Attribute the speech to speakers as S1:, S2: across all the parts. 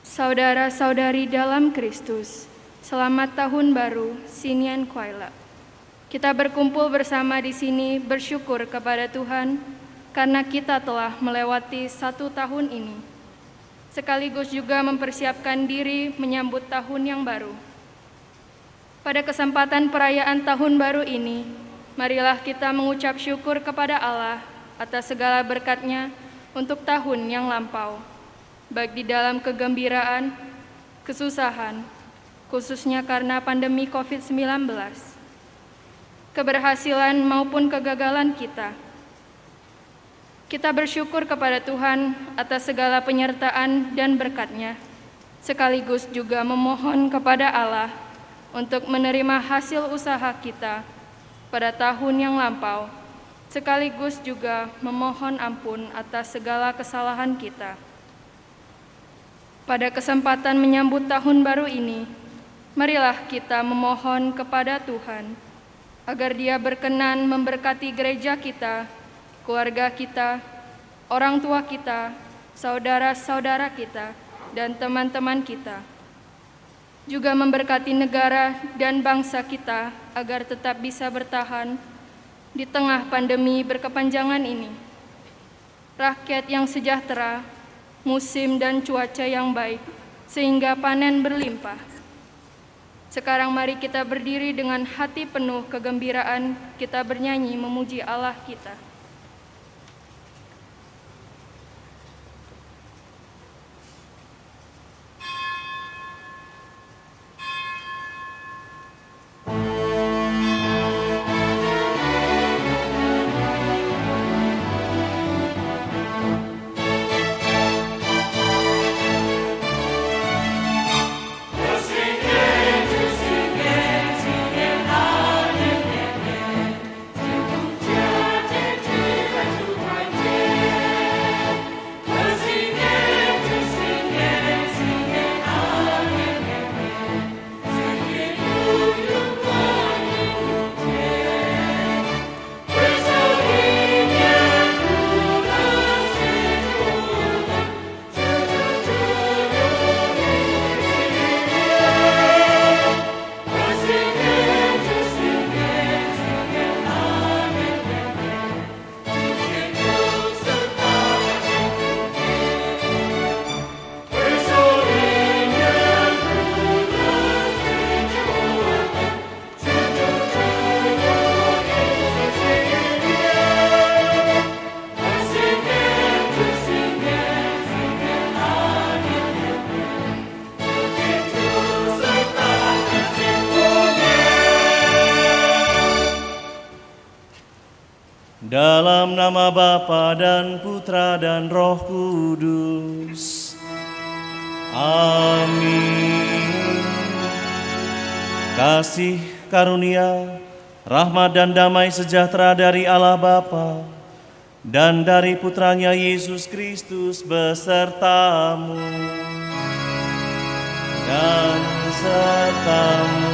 S1: Saudara-saudari dalam Kristus, selamat tahun baru, Sinian Kwaila. Kita berkumpul bersama di sini bersyukur kepada Tuhan karena kita telah melewati 1 tahun ini, sekaligus juga mempersiapkan diri menyambut tahun yang baru. Pada kesempatan perayaan tahun baru ini, marilah kita mengucap syukur kepada Allah atas segala berkat-Nya untuk tahun yang lampau, baik di dalam kegembiraan, kesusahan, khususnya karena pandemi COVID-19, keberhasilan maupun kegagalan kita. Kita bersyukur kepada Tuhan atas segala penyertaan dan berkat-Nya, sekaligus juga memohon kepada Allah untuk menerima hasil usaha kita pada tahun yang lampau, sekaligus juga memohon ampun atas segala kesalahan kita. Pada kesempatan menyambut tahun baru ini, marilah kita memohon kepada Tuhan agar Dia berkenan memberkati gereja kita, keluarga kita, orang tua kita, saudara-saudara kita, dan teman-teman kita. Juga memberkati negara dan bangsa kita agar tetap bisa bertahan di tengah pandemi berkepanjangan ini. Rakyat yang sejahtera, musim dan cuaca yang baik, sehingga panen berlimpah. Sekarang mari kita berdiri dengan hati penuh kegembiraan, kita bernyanyi memuji Allah kita.
S2: Dalam nama Bapa dan Putra dan Roh Kudus. Amin. Kasih karunia, rahmat dan damai sejahtera dari Allah Bapa dan dari Putranya Yesus Kristus besertamu dan sertamu.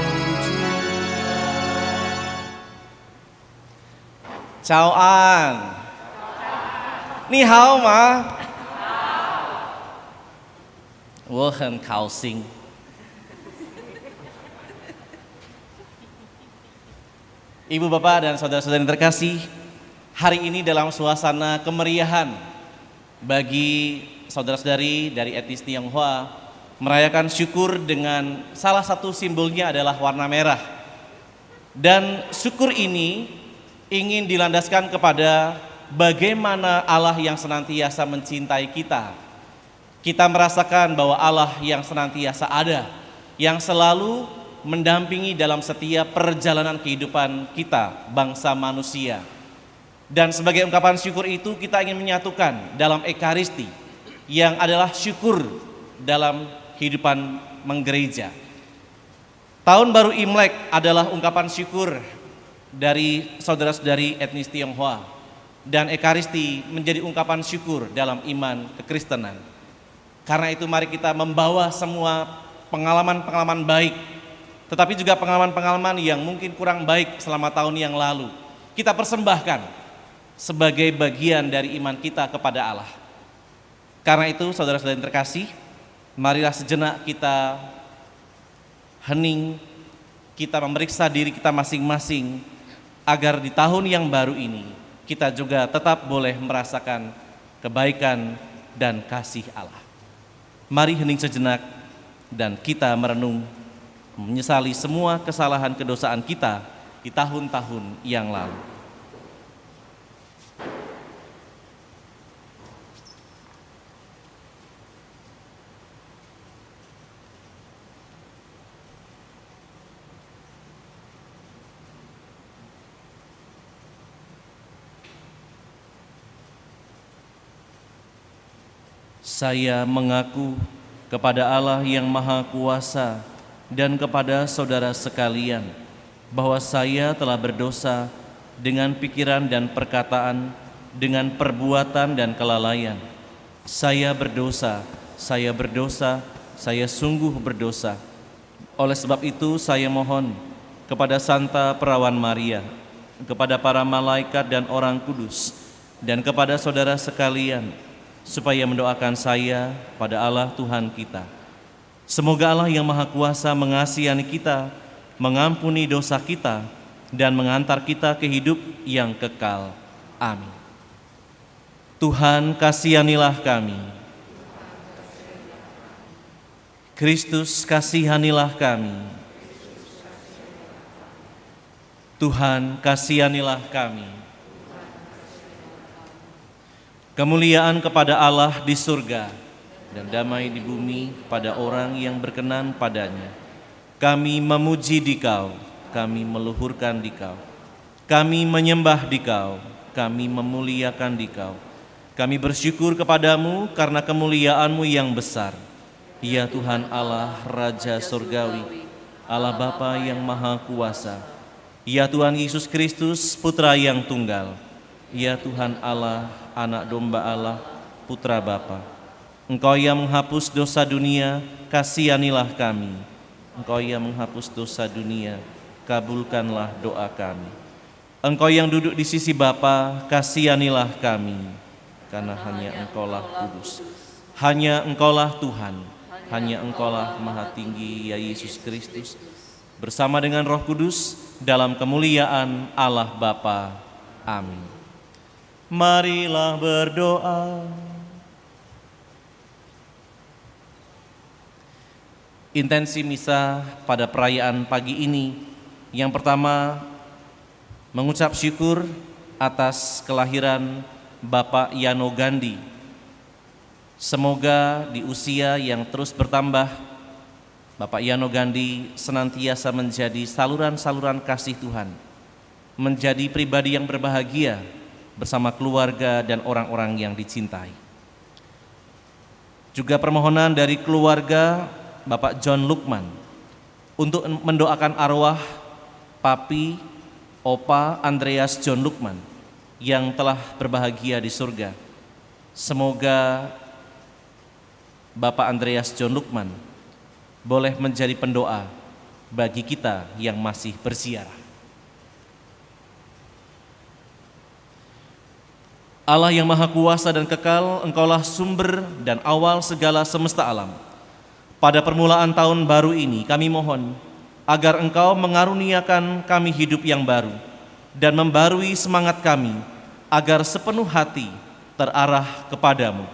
S2: 早安，你好吗？我很高兴。Ibu bapak dan saudara-saudari yang terkasih, hari ini dalam suasana kemeriahan bagi saudara-saudari dari etnis Tionghoa merayakan syukur dengan salah satu simbolnya adalah warna merah. Dan syukur ini ingin dilandaskan kepada bagaimana Allah yang senantiasa mencintai kita. Kita merasakan bahwa Allah yang senantiasa ada, yang selalu mendampingi dalam setiap perjalanan kehidupan kita, bangsa manusia. Dan sebagai ungkapan syukur itu kita ingin menyatukan dalam Ekaristi, yang adalah syukur dalam kehidupan menggereja. Tahun baru Imlek adalah ungkapan syukur dari saudara-saudari etnis Tionghoa, dan Ekaristi menjadi ungkapan syukur dalam iman kekristenan. Karena itu mari kita membawa semua pengalaman-pengalaman baik, tetapi juga pengalaman-pengalaman yang mungkin kurang baik selama tahun yang lalu, kita persembahkan sebagai bagian dari iman kita kepada Allah. Karena itu saudara-saudara yang terkasih, marilah sejenak kita hening, kita memeriksa diri kita masing-masing, agar di tahun yang baru ini kita juga tetap boleh merasakan kebaikan dan kasih Allah. Mari hening sejenak dan kita merenung, menyesali semua kesalahan kedosaan kita di tahun-tahun yang lalu. Saya mengaku kepada Allah yang Maha Kuasa dan kepada saudara sekalian bahwa saya telah berdosa dengan pikiran dan perkataan, dengan perbuatan dan kelalaian. Saya berdosa, saya sungguh berdosa. Oleh sebab itu saya mohon kepada Santa Perawan Maria, kepada para malaikat dan orang kudus, dan kepada saudara sekalian, supaya mendoakan saya pada Allah Tuhan kita. Semoga Allah yang Maha Kuasa mengasihani kita, mengampuni dosa kita, dan mengantar kita ke hidup yang kekal. Amin. Tuhan kasihanilah kami. Kristus kasihanilah kami. Tuhan kasihanilah kami. Kemuliaan kepada Allah di surga dan damai di bumi pada orang yang berkenan padanya. Kami memuji Dikau, kami meluhurkan Dikau, kami menyembah Dikau, kami memuliakan Dikau. Kami bersyukur kepadamu karena kemuliaan-Mu yang besar. Ya Tuhan Allah Raja Surgawi, Allah Bapa yang Maha Kuasa. Ya Tuhan Yesus Kristus, Putra yang Tunggal. Ya Tuhan Allah, Anak Domba Allah, Putra Bapa. Engkau yang menghapus dosa dunia, kasihanilah kami. Engkau yang menghapus dosa dunia, kabulkanlah doa kami. Engkau yang duduk di sisi Bapa, kasihanilah kami. Karena hanya Engkaulah kudus, hanya Engkaulah Tuhan, hanya Engkaulah Maha Tinggi, ya Yesus Kristus, bersama dengan Roh Kudus dalam kemuliaan Allah Bapa. Amin. Marilah berdoa. Intensi misa pada perayaan pagi ini, yang pertama mengucap syukur atas kelahiran Bapak Yano Gandhi. Semoga di usia yang terus bertambah, Bapak Yano Gandhi senantiasa menjadi saluran-saluran kasih Tuhan, menjadi pribadi yang berbahagia bersama keluarga dan orang-orang yang dicintai. Juga permohonan dari keluarga Bapak John Lukman untuk mendoakan arwah Papi Opa Andreas John Lukman yang telah berbahagia di surga. Semoga Bapak Andreas John Lukman boleh menjadi pendoa bagi kita yang masih berziarah. Allah yang Maha Kuasa dan kekal, Engkaulah sumber dan awal segala semesta alam. Pada permulaan tahun baru ini kami mohon agar Engkau mengaruniakan kami hidup yang baru dan membarui semangat kami agar sepenuh hati terarah kepadamu.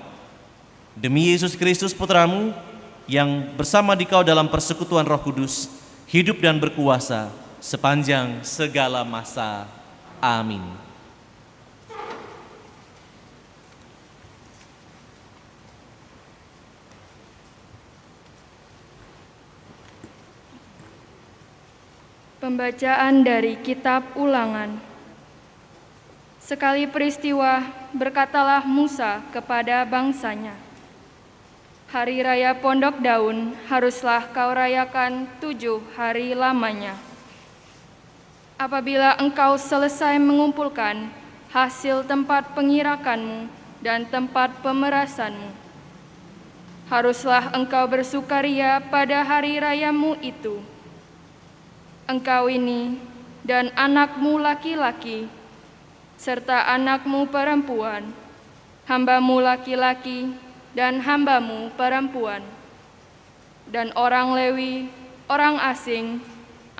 S2: Demi Yesus Kristus Putramu yang bersama Dikau dalam persekutuan Roh Kudus, hidup dan berkuasa sepanjang segala masa. Amin.
S1: Pembacaan dari Kitab Ulangan. Sekali peristiwa, berkatalah Musa kepada bangsanya, "Hari raya Pondok Daun haruslah kau rayakan 7 hari lamanya. Apabila engkau selesai mengumpulkan hasil tempat pengirakanmu dan tempat pemerasanmu, haruslah engkau bersukaria pada hari rayamu itu. Engkau ini dan anakmu laki-laki, serta anakmu perempuan, hambamu laki-laki, dan hamba-Mu perempuan, dan orang Lewi, orang asing,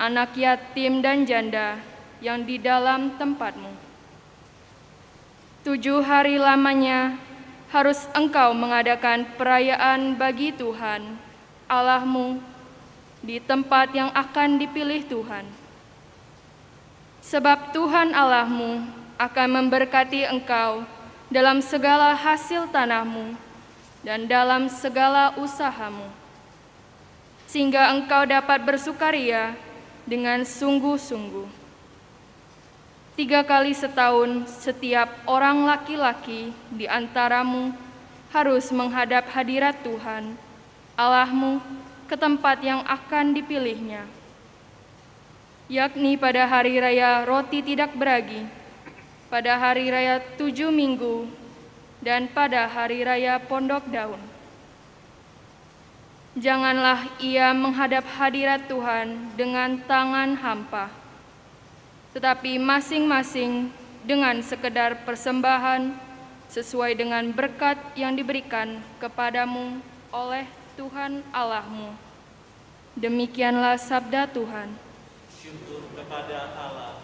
S1: anak yatim dan janda yang di dalam tempat-Mu. 7 hari lamanya harus Engkau mengadakan perayaan bagi Tuhan, Allah-Mu, di tempat yang akan dipilih Tuhan. Sebab Tuhan Allah-Mu akan memberkati engkau dalam segala hasil tanah-Mu dan dalam segala usaha-Mu, sehingga engkau dapat bersukaria dengan sungguh-sungguh. 3 kali setahun setiap orang laki-laki di antaramu harus menghadap hadirat Tuhan, Allah-Mu, ke tempat yang akan dipilihnya, yakni pada hari raya roti tidak beragi, pada hari raya 7 minggu, dan pada hari raya pondok daun. Janganlah ia menghadap hadirat Tuhan dengan tangan hampa, tetapi masing-masing dengan sekedar persembahan sesuai dengan berkat yang diberikan kepadamu oleh Tuhan Allah-Mu. Demikianlah sabda Tuhan.
S2: Syukur kepada Allah.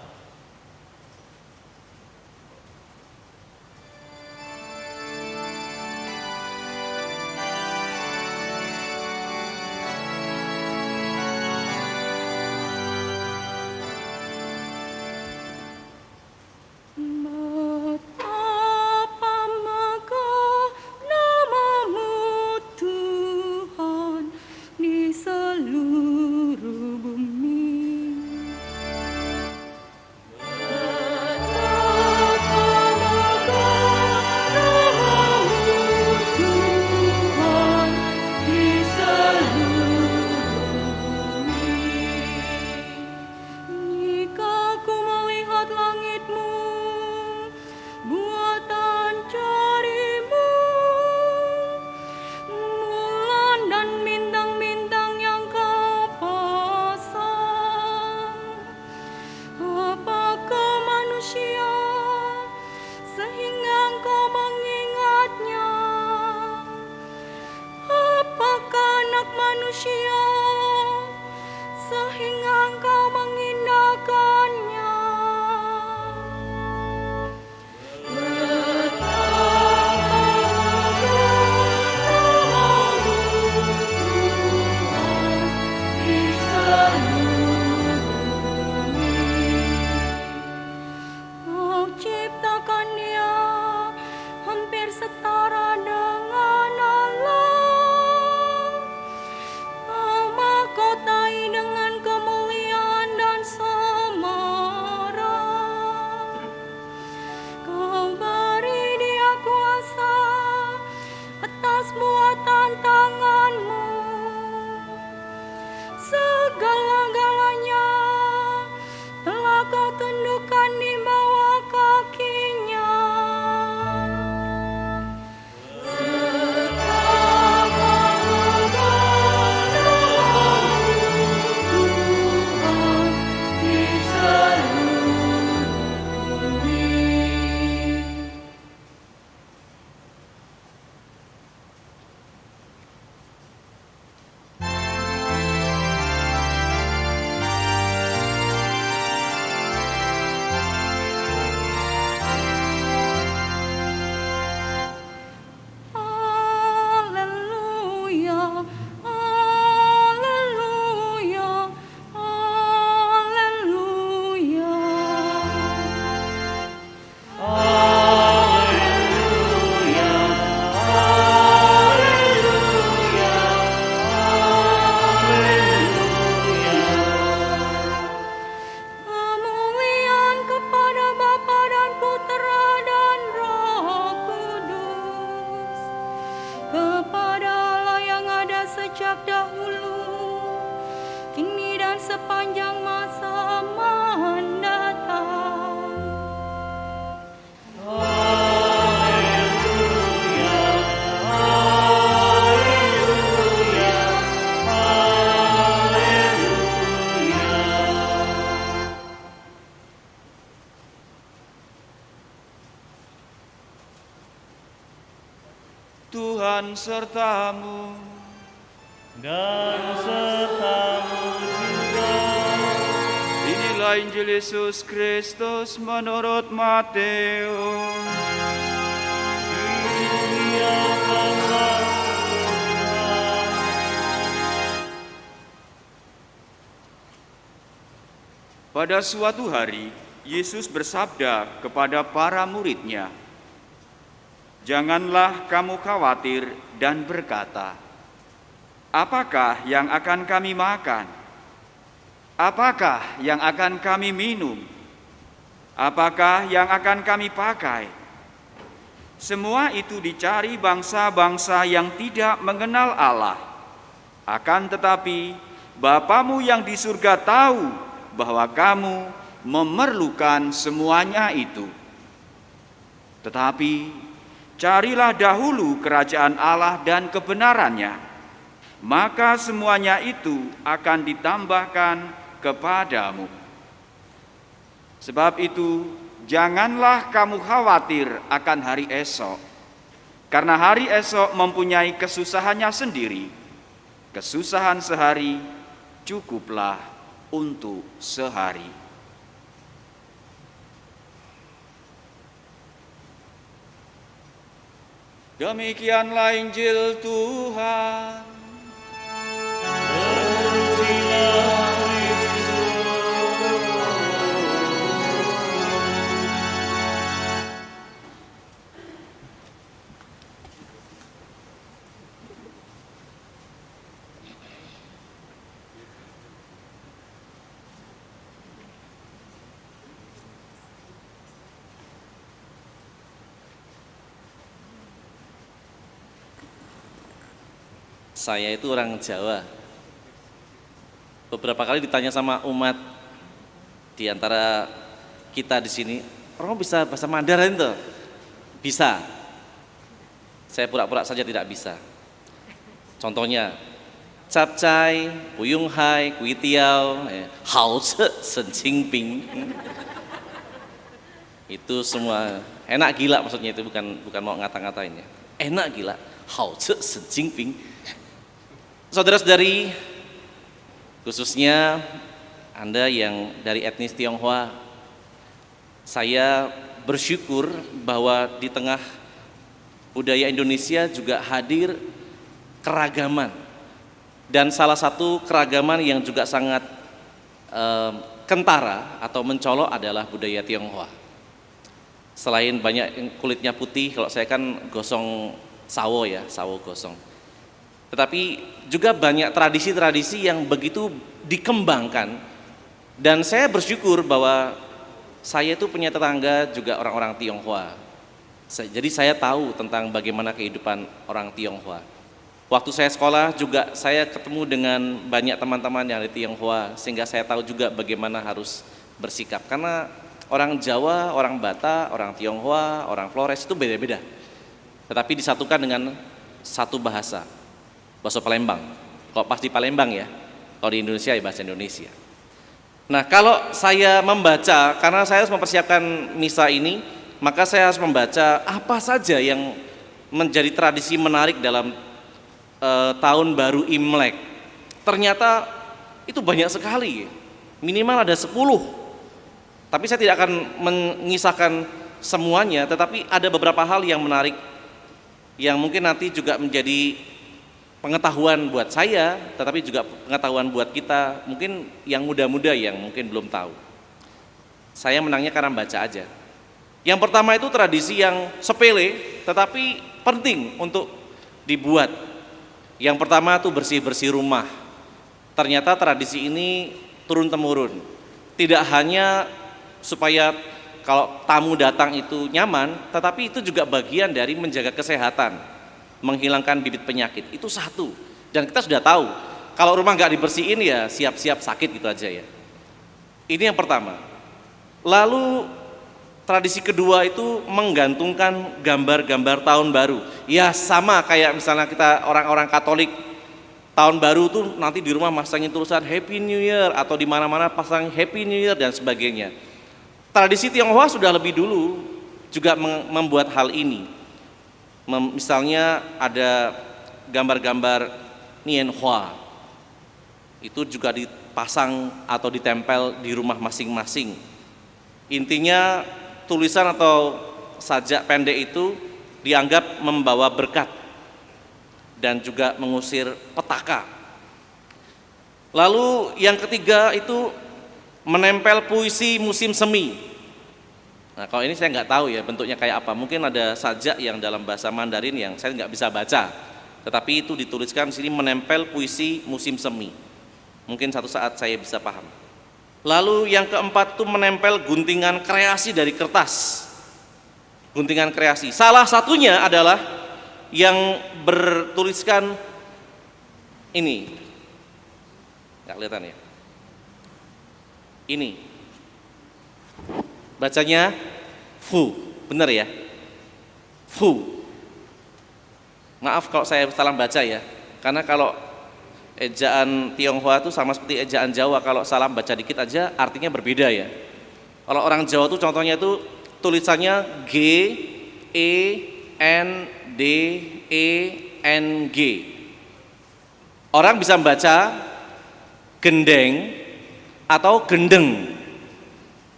S3: sertamu.
S4: Dan sertamu juga.
S3: Inilah Injil Yesus Kristus menurut Matius.
S4: Dimuliakanlah Tuhan.
S3: Pada suatu hari, Yesus bersabda kepada para murid-Nya, "Janganlah kamu khawatir dan berkata, apakah yang akan kami makan? Apakah yang akan kami minum? Apakah yang akan kami pakai? Semua itu dicari bangsa-bangsa yang tidak mengenal Allah. Akan tetapi, Bapamu yang di surga tahu bahwa kamu memerlukan semuanya itu. Tetapi, carilah dahulu kerajaan Allah dan kebenarannya, maka semuanya itu akan ditambahkan kepadamu. Sebab itu, janganlah kamu khawatir akan hari esok, karena hari esok mempunyai kesusahannya sendiri. Kesusahan sehari cukuplah untuk sehari." Demikianlah Injil Tuhan.
S4: Terpujilah Kristus.
S2: Saya itu orang Jawa. Beberapa kali ditanya sama umat di antara kita di sini, "Orang bisa bahasa Mandarin tuh?" Bisa. Saya pura-pura saja tidak bisa. Contohnya, capcay, puyung hai, kui tiao, hao ce, sen qing ping. Itu semua enak gila, maksudnya itu bukan mau ngata-ngatain ya. Enak gila, hao ce, sen qing ping. Saudara-saudari, khususnya Anda yang dari etnis Tionghoa, saya bersyukur bahwa di tengah budaya Indonesia juga hadir keragaman. Dan salah satu keragaman yang juga sangat kentara atau mencolok adalah budaya Tionghoa. Selain banyak yang kulitnya putih, kalau saya kan gosong sawo ya, sawo gosong. Tetapi juga banyak tradisi-tradisi yang begitu dikembangkan, dan saya bersyukur bahwa saya itu punya tetangga juga orang-orang Tionghoa. Jadi saya tahu tentang bagaimana kehidupan orang Tionghoa. Waktu saya sekolah juga saya ketemu dengan banyak teman-teman yang dari Tionghoa, sehingga saya tahu juga bagaimana harus bersikap. Karena orang Jawa, orang Batak, orang Tionghoa, orang Flores itu beda-beda, tetapi disatukan dengan satu bahasa. Bahasa Palembang, kalau pas di Palembang ya, kalau di Indonesia ya bahasa Indonesia. Nah, kalau saya membaca, karena saya harus mempersiapkan misa ini, maka saya harus membaca apa saja yang menjadi tradisi menarik dalam tahun baru Imlek. Ternyata itu banyak sekali, minimal ada 10. Tapi saya tidak akan mengisahkan semuanya, tetapi ada beberapa hal yang menarik yang mungkin nanti juga menjadi pengetahuan buat saya, tetapi juga pengetahuan buat kita, mungkin yang muda-muda yang mungkin belum tahu. Saya menangnya karena baca aja. Yang pertama itu tradisi yang sepele, tetapi penting untuk dibuat. Yang pertama itu bersih-bersih rumah. Ternyata tradisi ini turun-temurun. Tidak hanya supaya kalau tamu datang itu nyaman, tetapi itu juga bagian dari menjaga kesehatan, menghilangkan bibit penyakit. Itu satu, dan kita sudah tahu kalau rumah nggak dibersihin ya siap-siap sakit gitu aja ya. Ini yang pertama. Lalu tradisi kedua itu menggantungkan gambar-gambar tahun baru. Ya sama kayak misalnya kita orang-orang Katolik, tahun baru tuh nanti di rumah masangin tulisan Happy New Year, atau di mana-mana pasang Happy New Year dan sebagainya. Tradisi Tionghoa sudah lebih dulu juga membuat hal ini. Misalnya ada gambar-gambar Nian Hua. Itu juga dipasang atau ditempel di rumah masing-masing. Intinya tulisan atau sajak pendek itu dianggap membawa berkat dan juga mengusir petaka. Lalu yang ketiga itu menempel puisi musim semi. Nah, kalau ini saya nggak tahu ya bentuknya kayak apa. Mungkin ada sajak yang dalam bahasa Mandarin yang saya nggak bisa baca. Tetapi itu dituliskan di sini menempel puisi musim semi. Mungkin satu saat saya bisa paham. Lalu yang keempat itu menempel guntingan kreasi dari kertas. Guntingan kreasi. Salah satunya adalah yang bertuliskan ini. Nggak kelihatan ya? Ini. Bacanya Fu, benar ya? Fu. Maaf kalau saya salah baca ya, karena kalau ejaan Tionghoa itu sama seperti ejaan Jawa, kalau salah baca dikit aja artinya berbeda ya. Kalau orang Jawa itu contohnya itu tulisannya G E N D E N G. Orang bisa membaca gendeng atau gendeng.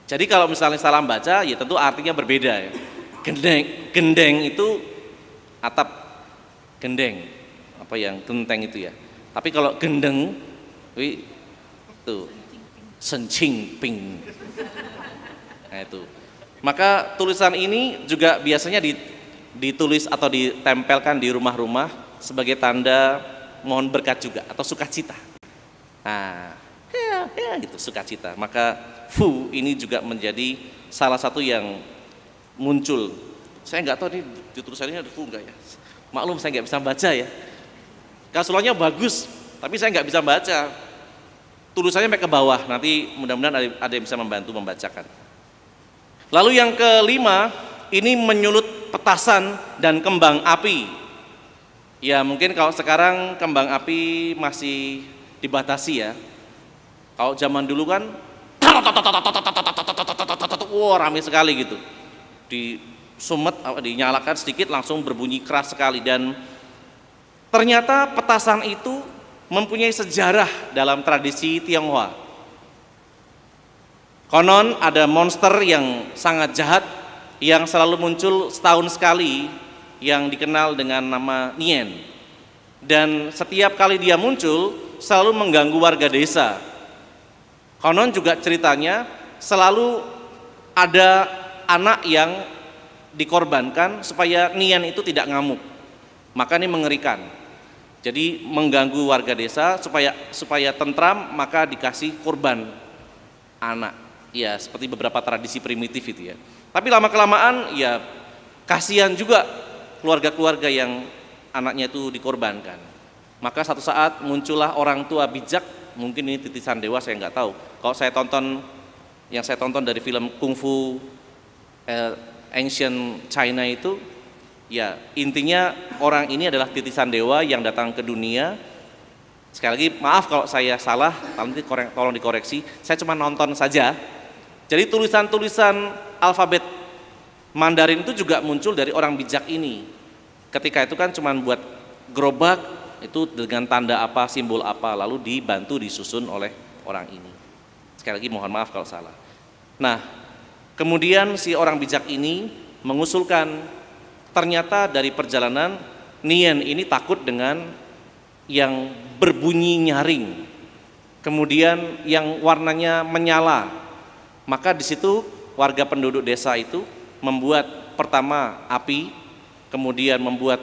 S2: Jadi kalau misalnya salah baca ya tentu artinya berbeda ya. Gendeng itu atap gendeng, apa yang genteng itu ya. Tapi kalau gendeng itu sencing ping. Nah itu. Maka tulisan ini juga biasanya ditulis atau ditempelkan di rumah-rumah sebagai tanda mohon berkat juga atau sukacita. Nah, ya gitu sukacita. Maka Fu ini juga menjadi salah satu yang muncul. Saya nggak tahu ini di tulisannya ada Fu nggak ya. Maklum saya nggak bisa baca ya. Kasulannya bagus, tapi saya nggak bisa baca. Tulisannya sampai ke bawah. Nanti mudah-mudahan ada yang bisa membantu membacakan. Lalu yang kelima, ini menyulut petasan dan kembang api. Ya mungkin kalau sekarang kembang api masih dibatasi ya. Kalau zaman dulu kan wah ramai sekali gitu. Disumet, dinyalakan sedikit langsung berbunyi keras sekali. Dan ternyata petasan itu mempunyai sejarah dalam tradisi Tionghoa. Konon ada monster yang sangat jahat yang selalu muncul setahun sekali yang dikenal dengan nama Nian. Dan setiap kali dia muncul selalu mengganggu warga desa. Konon juga ceritanya selalu ada anak yang dikorbankan supaya Nian itu tidak ngamuk. Maka ini mengerikan. Jadi mengganggu warga desa supaya tentram, maka dikasih korban anak. Ya seperti beberapa tradisi primitif itu ya. Tapi lama-kelamaan ya kasihan juga keluarga-keluarga yang anaknya itu dikorbankan. Maka satu saat muncullah orang tua bijak, mungkin ini titisan dewa saya nggak tahu. Kalau saya tonton dari film Kungfu Ancient China itu, ya intinya orang ini adalah titisan dewa yang datang ke dunia. Sekali lagi maaf kalau saya salah, nanti tolong dikoreksi. Saya cuma nonton saja. Jadi tulisan-tulisan alfabet Mandarin itu juga muncul dari orang bijak ini. Ketika itu kan cuma buat gerobak itu dengan tanda apa, simbol apa, lalu dibantu disusun oleh orang ini. Sekali lagi mohon maaf kalau salah. Nah, kemudian si orang bijak ini mengusulkan ternyata dari perjalanan Nian ini takut dengan yang berbunyi nyaring, kemudian yang warnanya menyala. Maka di situ warga penduduk desa itu membuat pertama api, kemudian membuat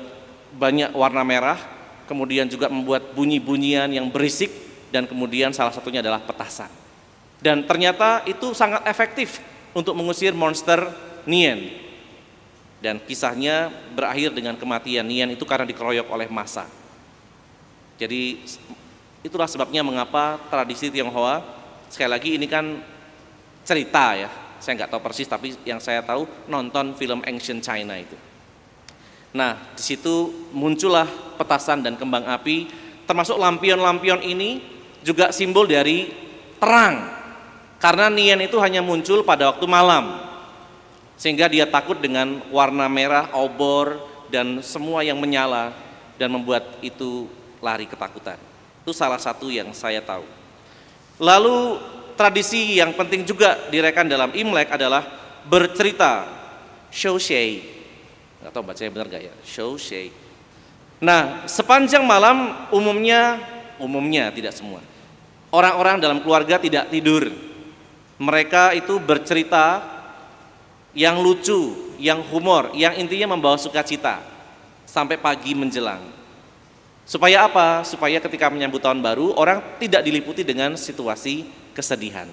S2: banyak warna merah, kemudian juga membuat bunyi-bunyian yang berisik, dan kemudian salah satunya adalah petasan. Dan ternyata itu sangat efektif untuk mengusir monster Nian. Dan kisahnya berakhir dengan kematian Nian itu karena dikeroyok oleh massa. Jadi itulah sebabnya mengapa tradisi Tionghoa, sekali lagi ini kan cerita ya, saya nggak tahu persis, tapi yang saya tahu nonton film Ancient China itu. Nah, di situ muncullah petasan dan kembang api, termasuk lampion-lampion ini juga simbol dari terang. Karena Nian itu hanya muncul pada waktu malam, sehingga dia takut dengan warna merah, obor, dan semua yang menyala. dan membuat itu lari ketakutan. Itu salah satu yang saya tahu. Lalu tradisi yang penting juga dirayakan dalam Imlek adalah bercerita, shoushei. Nggak tahu bacanya benar gak ya, shoushei. Nah, sepanjang malam umumnya tidak semua, orang-orang dalam keluarga tidak tidur. Mereka itu bercerita yang lucu, yang humor, yang intinya membawa sukacita sampai pagi menjelang. Supaya apa? Supaya ketika menyambut tahun baru, orang tidak diliputi dengan situasi kesedihan.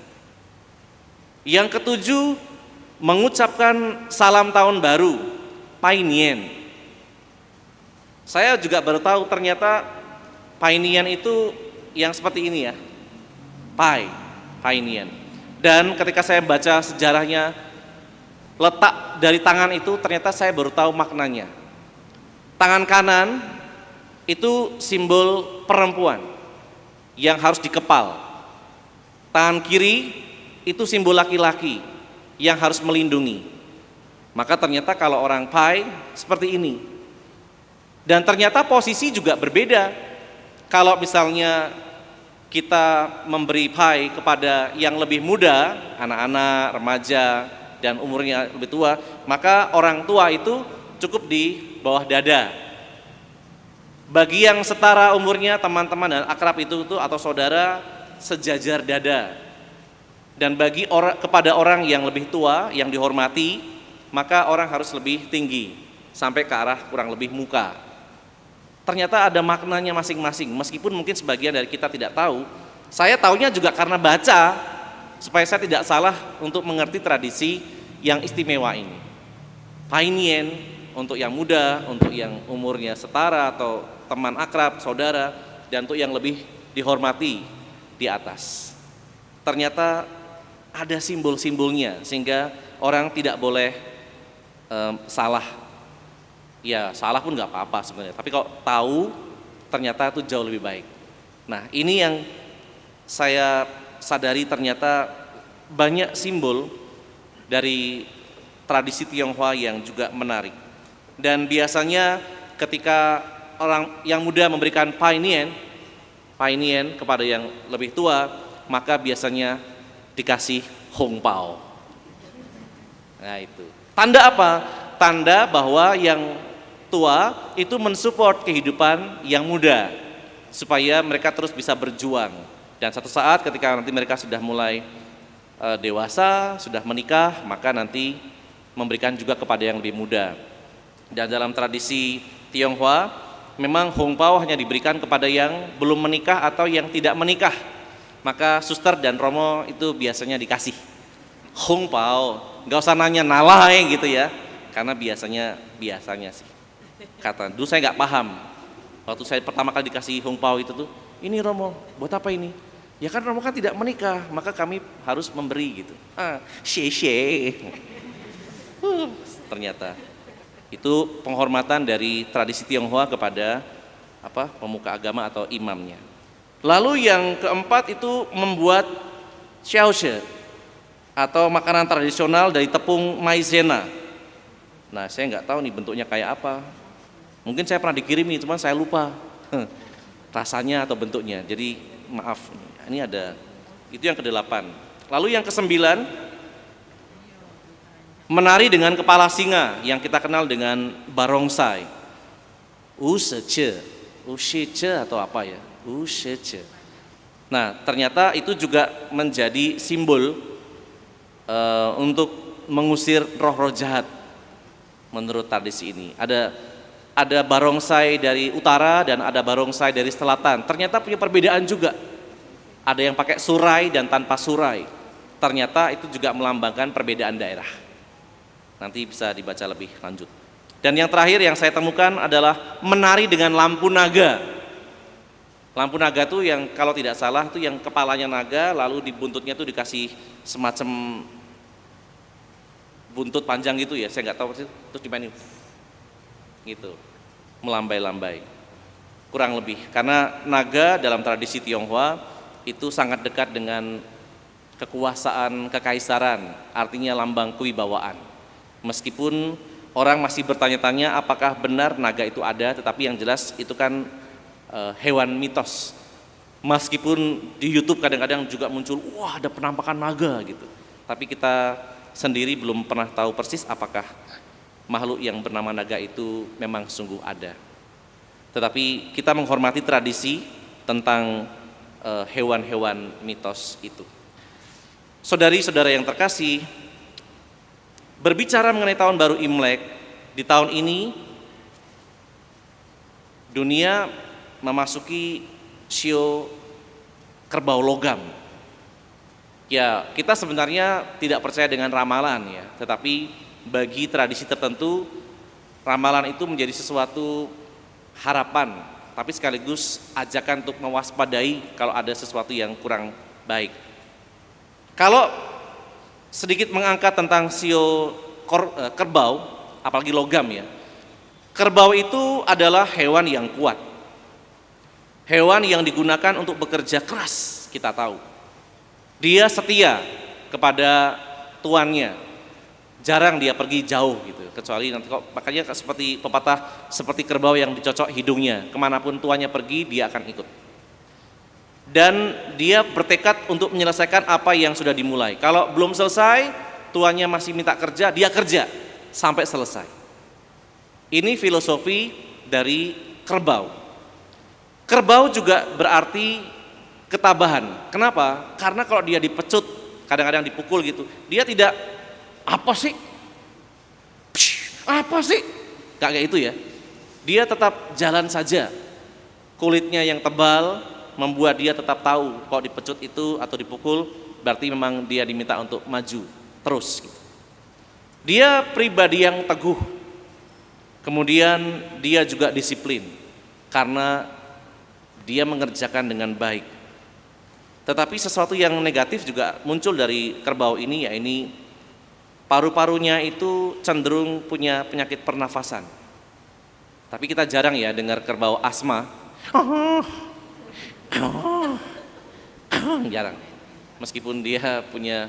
S2: Yang ketujuh, mengucapkan salam tahun baru, Painien. Saya juga baru tahu ternyata Painien itu yang seperti ini ya, Painien. Dan ketika saya baca sejarahnya, letak dari tangan itu ternyata saya baru tahu maknanya. Tangan kanan itu simbol perempuan yang harus dikepal. Tangan kiri itu simbol laki-laki yang harus melindungi. Maka ternyata kalau orang Pai seperti ini. Dan ternyata posisi juga berbeda. Kalau misalnya kita memberi Pai kepada yang lebih muda, anak-anak, remaja, dan umurnya lebih tua, maka orang tua itu cukup di bawah dada. Bagi yang setara umurnya, teman-teman dan akrab itu atau saudara, sejajar dada. Dan bagi kepada orang yang lebih tua, yang dihormati, maka orang harus lebih tinggi, sampai ke arah kurang lebih muka. Ternyata ada maknanya masing-masing, meskipun mungkin sebagian dari kita tidak tahu. Saya taunya juga karena baca, supaya saya tidak salah untuk mengerti tradisi yang istimewa ini. Painien untuk yang muda, untuk yang umurnya setara atau teman akrab, saudara, dan untuk yang lebih dihormati di atas. Ternyata ada simbol-simbolnya sehingga orang tidak boleh salah. Ya salah pun nggak apa-apa sebenarnya, tapi kalau tahu ternyata itu jauh lebih baik. Nah ini yang saya sadari, ternyata banyak simbol dari tradisi Tionghoa yang juga menarik. Dan biasanya ketika orang yang muda memberikan painien kepada yang lebih tua, maka biasanya dikasih hongpao. Nah itu tanda apa? Tanda bahwa yang tua itu mensupport kehidupan yang muda supaya mereka terus bisa berjuang. Dan satu saat ketika nanti mereka sudah mulai dewasa, sudah menikah, maka nanti memberikan juga kepada yang lebih muda. Dan dalam tradisi Tionghoa, memang hongpao hanya diberikan kepada yang belum menikah atau yang tidak menikah. Maka suster dan romo itu biasanya dikasih hongpao. Nggak usah nanya nalai gitu ya, karena biasanya sih. Kata, dulu saya nggak paham. Waktu saya pertama kali dikasih hongpao itu tuh, ini romo, buat apa ini? Ya kan romo kan tidak menikah, maka kami harus memberi gitu. Xie. Ternyata itu penghormatan dari tradisi Tionghoa kepada pemuka agama atau imamnya. Lalu yang keempat itu membuat xiaoshi atau makanan tradisional dari tepung maizena. Nah saya nggak tahu nih bentuknya kayak apa. Mungkin saya pernah dikirimi, cuman saya lupa rasanya atau bentuknya. Jadi maaf, ini ada. Itu yang ke-8. Lalu yang ke-9, menari dengan kepala singa yang kita kenal dengan barongsai. Ushiche atau apa ya? Ushiche. Nah, ternyata itu juga menjadi simbol untuk mengusir roh-roh jahat menurut tradisi ini. Ada barongsai dari utara dan ada barongsai dari selatan. Ternyata punya perbedaan juga. Ada yang pakai surai dan tanpa surai. Ternyata itu juga melambangkan perbedaan daerah. Nanti bisa dibaca lebih lanjut. Dan yang terakhir yang saya temukan adalah menari dengan lampu naga. Lampu naga tuh yang kalau tidak salah tuh yang kepalanya naga, lalu di buntutnya tuh dikasih semacam buntut panjang gitu ya, saya nggak tahu sih, terus dimainin gitu, melambai-lambai, kurang lebih. Karena naga dalam tradisi Tionghoa itu sangat dekat dengan kekuasaan, kekaisaran, artinya lambang kewibawaan. Meskipun Orang masih bertanya-tanya apakah benar naga itu ada, tetapi yang jelas itu kan hewan mitos. Meskipun di YouTube kadang-kadang juga muncul, wah ada penampakan naga gitu. Tapi kita sendiri belum pernah tahu persis apakah makhluk yang bernama naga itu memang sungguh ada. Tetapi kita menghormati tradisi tentang hewan-hewan mitos itu. Saudari-saudara yang terkasih, berbicara mengenai tahun baru Imlek, di tahun ini dunia memasuki sio kerbau logam. Ya, kita sebenarnya tidak percaya dengan ramalan ya, tetapi bagi tradisi tertentu ramalan itu menjadi sesuatu harapan, tapi sekaligus ajakan untuk mewaspadai kalau ada sesuatu yang kurang baik. Kalau sedikit mengangkat tentang sio kerbau, apalagi logam ya. Kerbau itu adalah hewan yang kuat. Hewan yang digunakan untuk bekerja keras, kita tahu. Dia setia kepada tuannya. Jarang dia pergi jauh gitu, kecuali nanti kok makanya seperti pepatah, seperti kerbau yang dicocok hidungnya, kemanapun tuannya pergi dia akan ikut. Dan dia bertekad untuk menyelesaikan apa yang sudah dimulai. Kalau belum selesai, tuannya masih minta kerja, dia kerja sampai selesai. Ini filosofi dari kerbau. Kerbau juga berarti ketabahan. Kenapa? Karena kalau dia dipecut, kadang-kadang dipukul gitu, dia tidak apa sih? Apa sih? Kayak itu ya. Dia tetap jalan saja. Kulitnya yang tebal membuat dia tetap tahu kalau dipecut itu atau dipukul berarti memang dia diminta untuk maju terus gitu. Dia pribadi yang teguh. Kemudian dia juga disiplin karena dia mengerjakan dengan baik. Tetapi sesuatu yang negatif juga muncul dari kerbau ini, yaitu paru-parunya itu cenderung punya penyakit pernafasan. Tapi kita jarang ya dengar kerbau asma. Jarang. Meskipun dia punya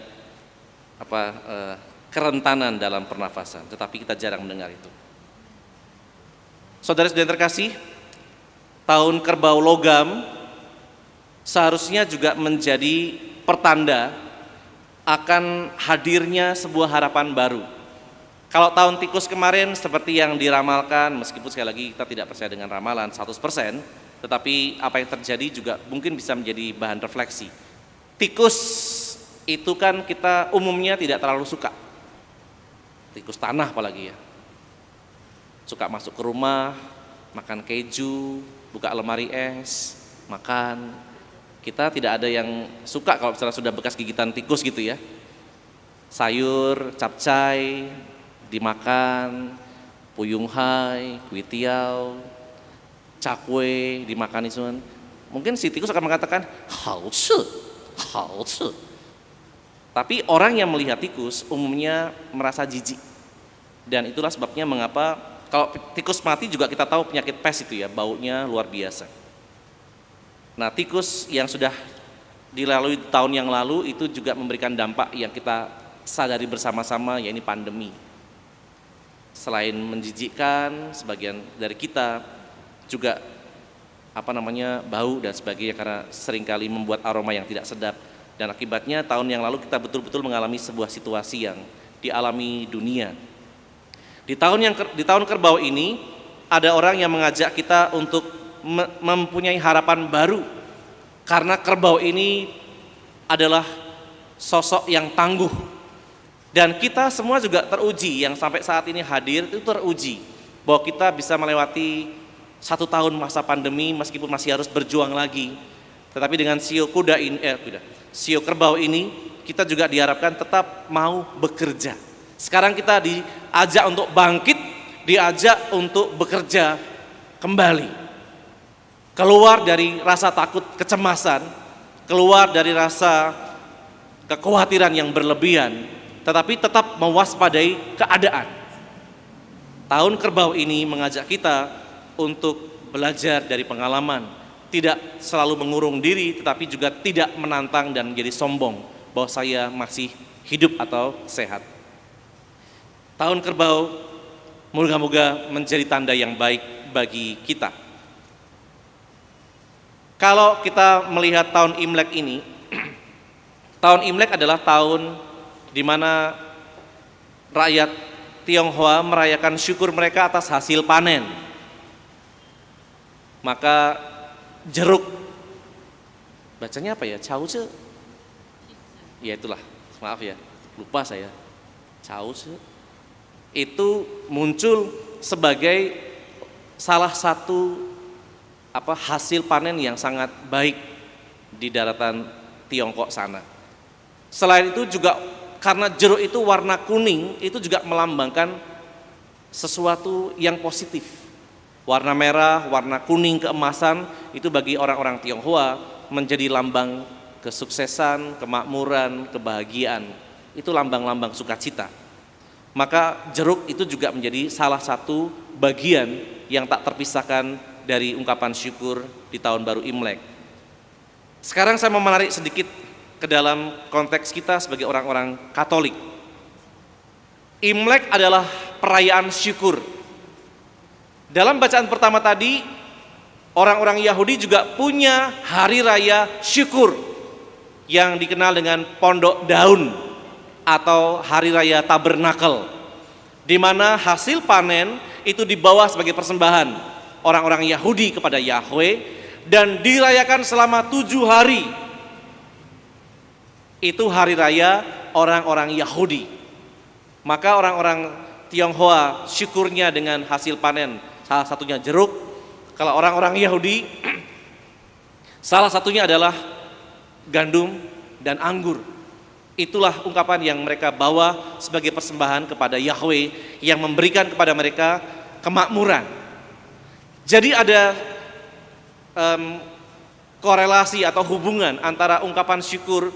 S2: kerentanan dalam pernafasan, tetapi kita jarang mendengar itu. Saudara-saudara terkasih, tahun kerbau logam seharusnya juga menjadi pertanda akan hadirnya sebuah harapan baru. Kalau tahun tikus kemarin seperti yang diramalkan, meskipun sekali lagi kita tidak percaya dengan ramalan 100%, tetapi apa yang terjadi juga mungkin bisa menjadi bahan refleksi. Tikus itu kan kita umumnya tidak terlalu suka. Tikus tanah apalagi ya. Suka masuk ke rumah, makan keju, buka lemari es, makan. Kita tidak ada yang suka kalau misalnya sudah bekas gigitan tikus gitu ya. Sayur, capcay, dimakan, puyung hai, kuitiao, cakwe, dimakan itu. Mungkin si tikus akan mengatakan, hao ce. Tapi orang yang melihat tikus umumnya merasa jijik. Dan itulah sebabnya mengapa kalau tikus mati juga kita tahu penyakit pes itu ya, baunya luar biasa. Nah, tikus yang sudah dilalui tahun yang lalu itu juga memberikan dampak yang kita sadari bersama-sama, yaitu pandemi. Selain menjijikkan, sebagian dari kita juga bau dan sebagainya karena seringkali membuat aroma yang tidak sedap. Dan akibatnya tahun yang lalu kita betul-betul mengalami sebuah situasi yang dialami dunia. Di tahun kerbau ini ada orang yang mengajak kita untuk mempunyai harapan baru, karena kerbau ini adalah sosok yang tangguh dan kita semua juga teruji, yang sampai saat ini hadir itu teruji bahwa kita bisa melewati 1 tahun masa pandemi meskipun masih harus berjuang lagi. Tetapi dengan sio kerbau ini kita juga diharapkan tetap mau bekerja. Sekarang kita diajak untuk bangkit, diajak untuk bekerja kembali. Keluar dari rasa takut, kecemasan, keluar dari rasa kekhawatiran yang berlebihan, tetapi tetap mewaspadai keadaan. Tahun kerbau ini mengajak kita untuk belajar dari pengalaman, tidak selalu mengurung diri, tetapi juga tidak menantang dan menjadi sombong bahwa saya masih hidup atau sehat. Tahun kerbau Moga-moga menjadi tanda yang baik bagi kita. Kalau kita melihat tahun Imlek ini, tahun Imlek adalah tahun di mana rakyat Tionghoa merayakan syukur mereka atas hasil panen. Maka jeruk, bacanya apa ya? Cauce? Ya itulah, maaf ya, lupa saya. Cauce itu muncul sebagai salah satu hasil panen yang sangat baik di daratan Tiongkok sana. Selain itu juga karena jeruk itu warna kuning, itu juga melambangkan sesuatu yang positif. Warna merah, warna kuning, keemasan itu bagi orang-orang Tionghoa menjadi lambang kesuksesan, kemakmuran, kebahagiaan. Itu lambang-lambang sukacita. Maka jeruk itu juga menjadi salah satu bagian yang tak terpisahkan dari ungkapan syukur di tahun baru Imlek. Sekarang saya mau menarik sedikit ke dalam konteks kita sebagai orang-orang Katolik. Imlek adalah perayaan syukur. Dalam bacaan pertama tadi, orang-orang Yahudi juga punya hari raya syukur yang dikenal dengan Pondok Daun atau hari raya Tabernakel, di mana hasil panen itu dibawa sebagai persembahan orang-orang Yahudi kepada Yahweh dan dirayakan selama 7 hari. Itu hari raya orang-orang Yahudi. Maka orang-orang Tionghoa syukurnya dengan hasil panen, salah satunya jeruk. Kalau orang-orang Yahudi salah satunya adalah gandum dan anggur. Itulah ungkapan yang mereka bawa sebagai persembahan kepada Yahweh yang memberikan kepada mereka kemakmuran. Jadi ada korelasi atau hubungan antara ungkapan syukur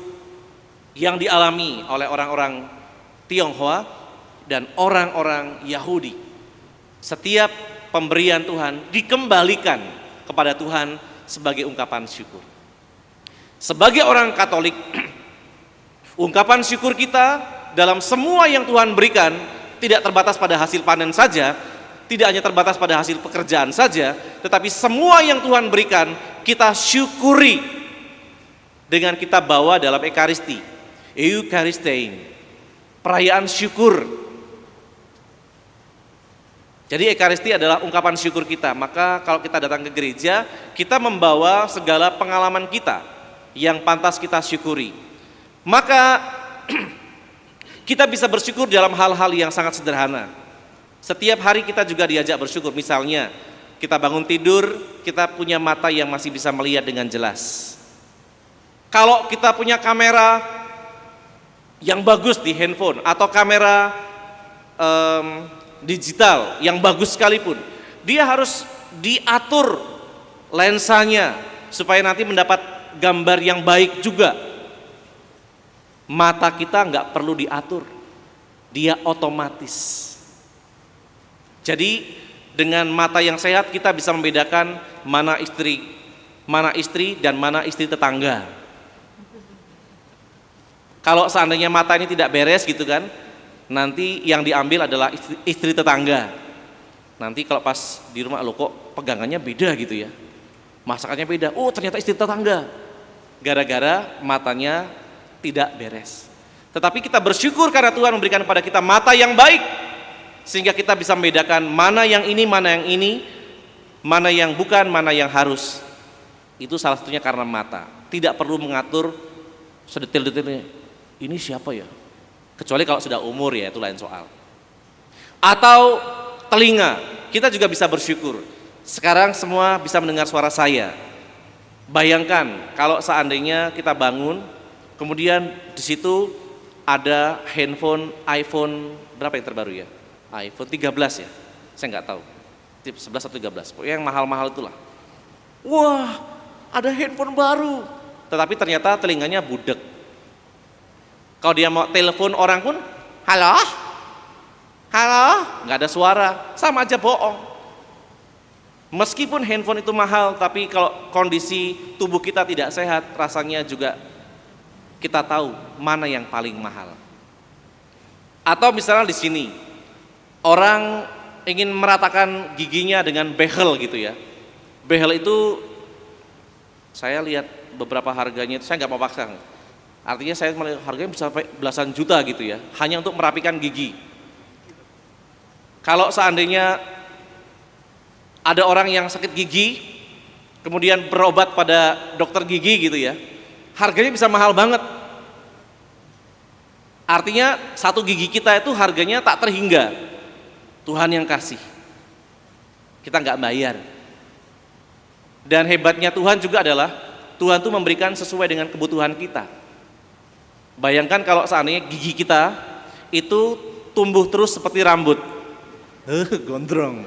S2: yang dialami oleh orang-orang Tionghoa dan orang-orang Yahudi. Setiap pemberian Tuhan dikembalikan kepada Tuhan sebagai ungkapan syukur. Sebagai orang Katolik, ungkapan syukur kita dalam semua yang Tuhan berikan tidak terbatas pada hasil panen saja, tidak hanya terbatas pada hasil pekerjaan saja, tetapi semua yang Tuhan berikan kita syukuri dengan kita bawa dalam Ekaristi, Eucharistein, perayaan syukur. Jadi Ekaristi adalah ungkapan syukur kita. Maka kalau kita datang ke gereja, kita membawa segala pengalaman kita yang pantas kita syukuri. Maka kita bisa bersyukur dalam hal-hal yang sangat sederhana. Setiap hari kita juga diajak bersyukur. Misalnya kita bangun tidur, kita punya mata yang masih bisa melihat dengan jelas. Kalau kita punya kamera yang bagus di handphone atau kamera digital yang bagus sekalipun, dia harus diatur lensanya supaya nanti mendapat gambar yang baik juga. Mata kita nggak perlu diatur, dia otomatis. Jadi dengan mata yang sehat kita bisa membedakan mana istri dan mana istri tetangga. Kalau seandainya mata ini tidak beres gitu kan, nanti yang diambil adalah istri tetangga. Nanti kalau pas di rumah, lo kok pegangannya beda gitu ya, masakannya beda, oh ternyata istri tetangga, gara-gara matanya tidak beres. Tetapi kita bersyukur karena Tuhan memberikan kepada kita mata yang baik, sehingga kita bisa membedakan mana yang ini, mana yang bukan, mana yang harus. Itu salah satunya karena mata. Tidak perlu mengatur sedetail-detailnya, ini siapa ya, kecuali kalau sudah umur ya, itu lain soal. Atau telinga, kita juga bisa bersyukur. Sekarang semua bisa mendengar suara saya. Bayangkan kalau seandainya kita bangun, kemudian di situ ada handphone iPhone berapa yang terbaru ya? iPhone 13 ya? Saya nggak tahu. 11 atau 13. Pokoknya yang mahal-mahal itulah. Wah, ada handphone baru. Tetapi ternyata telinganya budek. Kalau dia mau telepon orang pun, halo, nggak ada suara, sama aja bohong. Meskipun handphone itu mahal, tapi kalau kondisi tubuh kita tidak sehat, rasanya juga kita tahu mana yang paling mahal. Atau misalnya di sini, orang ingin meratakan giginya dengan behel gitu ya. Behel itu saya lihat beberapa harganya itu saya nggak mau paksa. Artinya saya harganya bisa sampai belasan juta gitu ya, hanya untuk merapikan gigi. Kalau seandainya ada orang yang sakit gigi, kemudian berobat pada dokter gigi gitu ya, harganya bisa mahal banget. Artinya satu gigi kita itu harganya tak terhingga. Tuhan yang kasih, kita nggak bayar. Dan hebatnya Tuhan juga adalah Tuhan tuh memberikan sesuai dengan kebutuhan kita. Bayangkan kalau seandainya gigi kita itu tumbuh terus seperti rambut. Gondrong.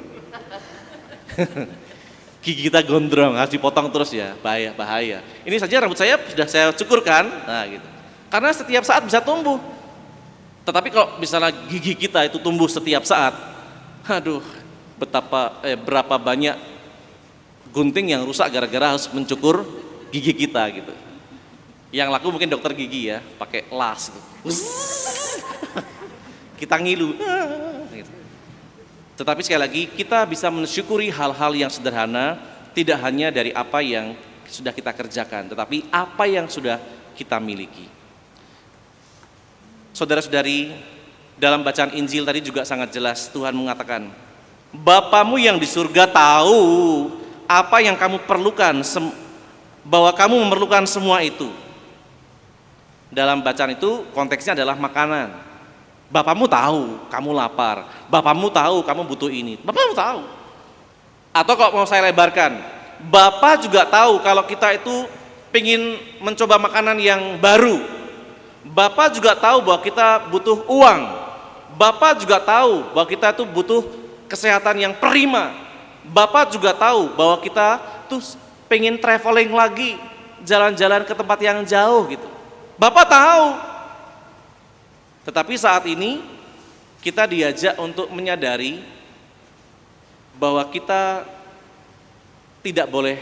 S2: Gigi kita gondrong, harus dipotong terus ya, bahaya. Ini saja rambut saya sudah saya cukurkan, nah gitu. Karena setiap saat bisa tumbuh. Tetapi kalau misalnya gigi kita itu tumbuh setiap saat, aduh, berapa banyak gunting yang rusak gara-gara harus mencukur gigi kita gitu. Yang laku mungkin dokter gigi ya, pakai las itu. Kita ngilu. Gitu. Tetapi sekali lagi kita bisa mensyukuri hal-hal yang sederhana, tidak hanya dari apa yang sudah kita kerjakan, tetapi apa yang sudah kita miliki. Saudara-saudari, dalam bacaan Injil tadi juga sangat jelas Tuhan mengatakan, Bapamu yang di surga tahu apa yang kamu perlukan, bahwa kamu memerlukan semua itu. Dalam bacaan itu konteksnya adalah makanan. Bapamu tahu kamu lapar, Bapamu tahu kamu butuh ini, Bapamu tahu. Atau kalau mau saya lebarkan, Bapa juga tahu kalau kita itu pengen mencoba makanan yang baru. Bapa juga tahu bahwa kita butuh uang. Bapa juga tahu bahwa kita itu butuh kesehatan yang prima. Bapa juga tahu bahwa kita tuh pengen traveling lagi, jalan-jalan ke tempat yang jauh gitu. Bapak tahu. Tetapi saat ini kita diajak untuk menyadari bahwa kita tidak boleh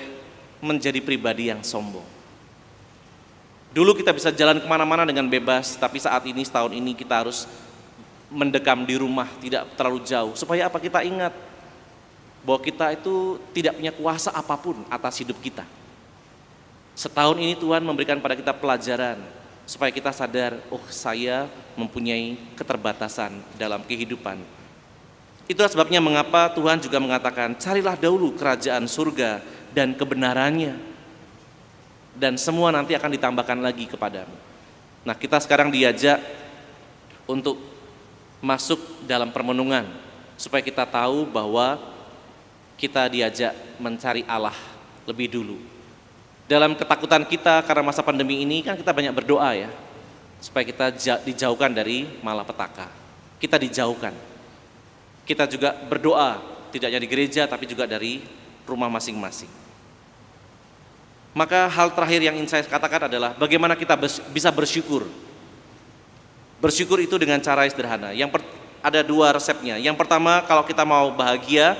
S2: menjadi pribadi yang sombong. Dulu kita bisa jalan kemana-mana dengan bebas, tapi saat ini, setahun ini kita harus mendekam di rumah, tidak terlalu jauh. Supaya apa? Kita ingat bahwa kita itu tidak punya kuasa apapun atas hidup kita. Setahun ini Tuhan memberikan pada kita pelajaran, supaya kita sadar, oh saya mempunyai keterbatasan dalam kehidupan. Itulah sebabnya mengapa Tuhan juga mengatakan, carilah dahulu kerajaan surga dan kebenarannya, dan semua nanti akan ditambahkan lagi kepadamu. Nah, kita sekarang diajak untuk masuk dalam permenungan, supaya kita tahu bahwa kita diajak mencari Allah lebih dulu. Dalam ketakutan kita karena masa pandemi ini kan kita banyak berdoa ya, supaya kita dijauhkan dari malapetaka. Kita dijauhkan. Kita juga berdoa tidak hanya di gereja tapi juga dari rumah masing-masing. Maka hal terakhir yang ingin saya katakan adalah bagaimana kita bisa bersyukur. Bersyukur itu dengan cara yang sederhana. Ada dua resepnya. Yang pertama, kalau kita mau bahagia,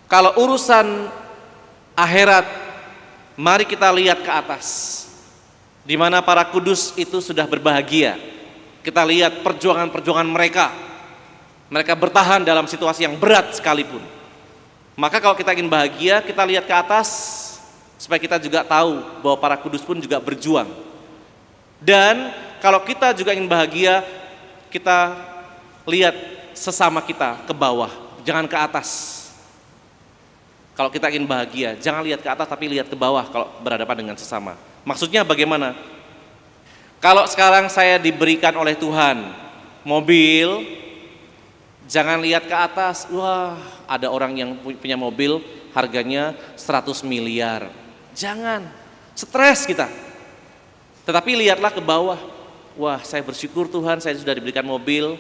S2: kalau urusan akhirat, mari kita lihat ke atas, di mana para kudus itu sudah berbahagia. Kita lihat perjuangan-perjuangan mereka. Mereka bertahan dalam situasi yang berat sekalipun. Maka kalau kita ingin bahagia, kita lihat ke atas, supaya kita juga tahu bahwa para kudus pun juga berjuang. Dan kalau kita juga ingin bahagia, kita lihat sesama kita ke bawah, jangan ke atas. Kalau kita ingin bahagia, jangan lihat ke atas tapi lihat ke bawah kalau berhadapan dengan sesama. Maksudnya bagaimana? Kalau sekarang saya diberikan oleh Tuhan mobil, jangan lihat ke atas, wah ada orang yang punya mobil harganya 100 miliar. Jangan, stres kita. Tetapi lihatlah ke bawah, wah saya bersyukur Tuhan saya sudah diberikan mobil,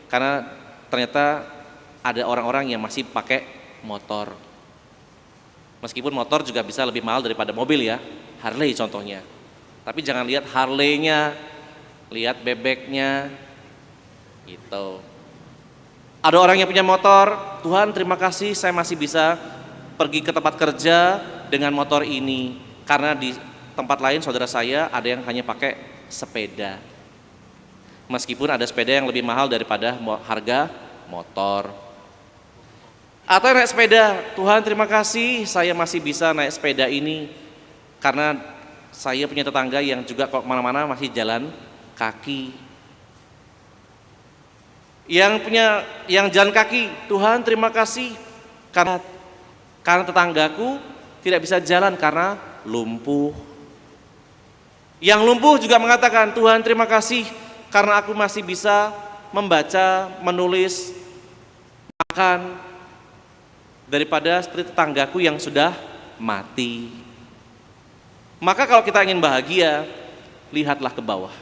S2: karena ternyata ada orang-orang yang masih pakai motor. Meskipun motor juga bisa lebih mahal daripada mobil ya, Harley contohnya. Tapi jangan lihat Harley-nya, lihat bebeknya, gitu. Ada orang yang punya motor, Tuhan terima kasih saya masih bisa pergi ke tempat kerja dengan motor ini. Karena di tempat lain saudara saya ada yang hanya pakai sepeda. Meskipun ada sepeda yang lebih mahal daripada harga motor, atau naik sepeda. Tuhan terima kasih saya masih bisa naik sepeda ini karena saya punya tetangga yang juga kalau kemana-mana masih jalan kaki. Yang jalan kaki, Tuhan terima kasih karena tetanggaku tidak bisa jalan karena lumpuh. Yang lumpuh juga mengatakan, Tuhan terima kasih karena aku masih bisa membaca, menulis, makan, daripada seperti tetanggaku yang sudah mati. Maka kalau kita ingin bahagia, lihatlah ke bawah,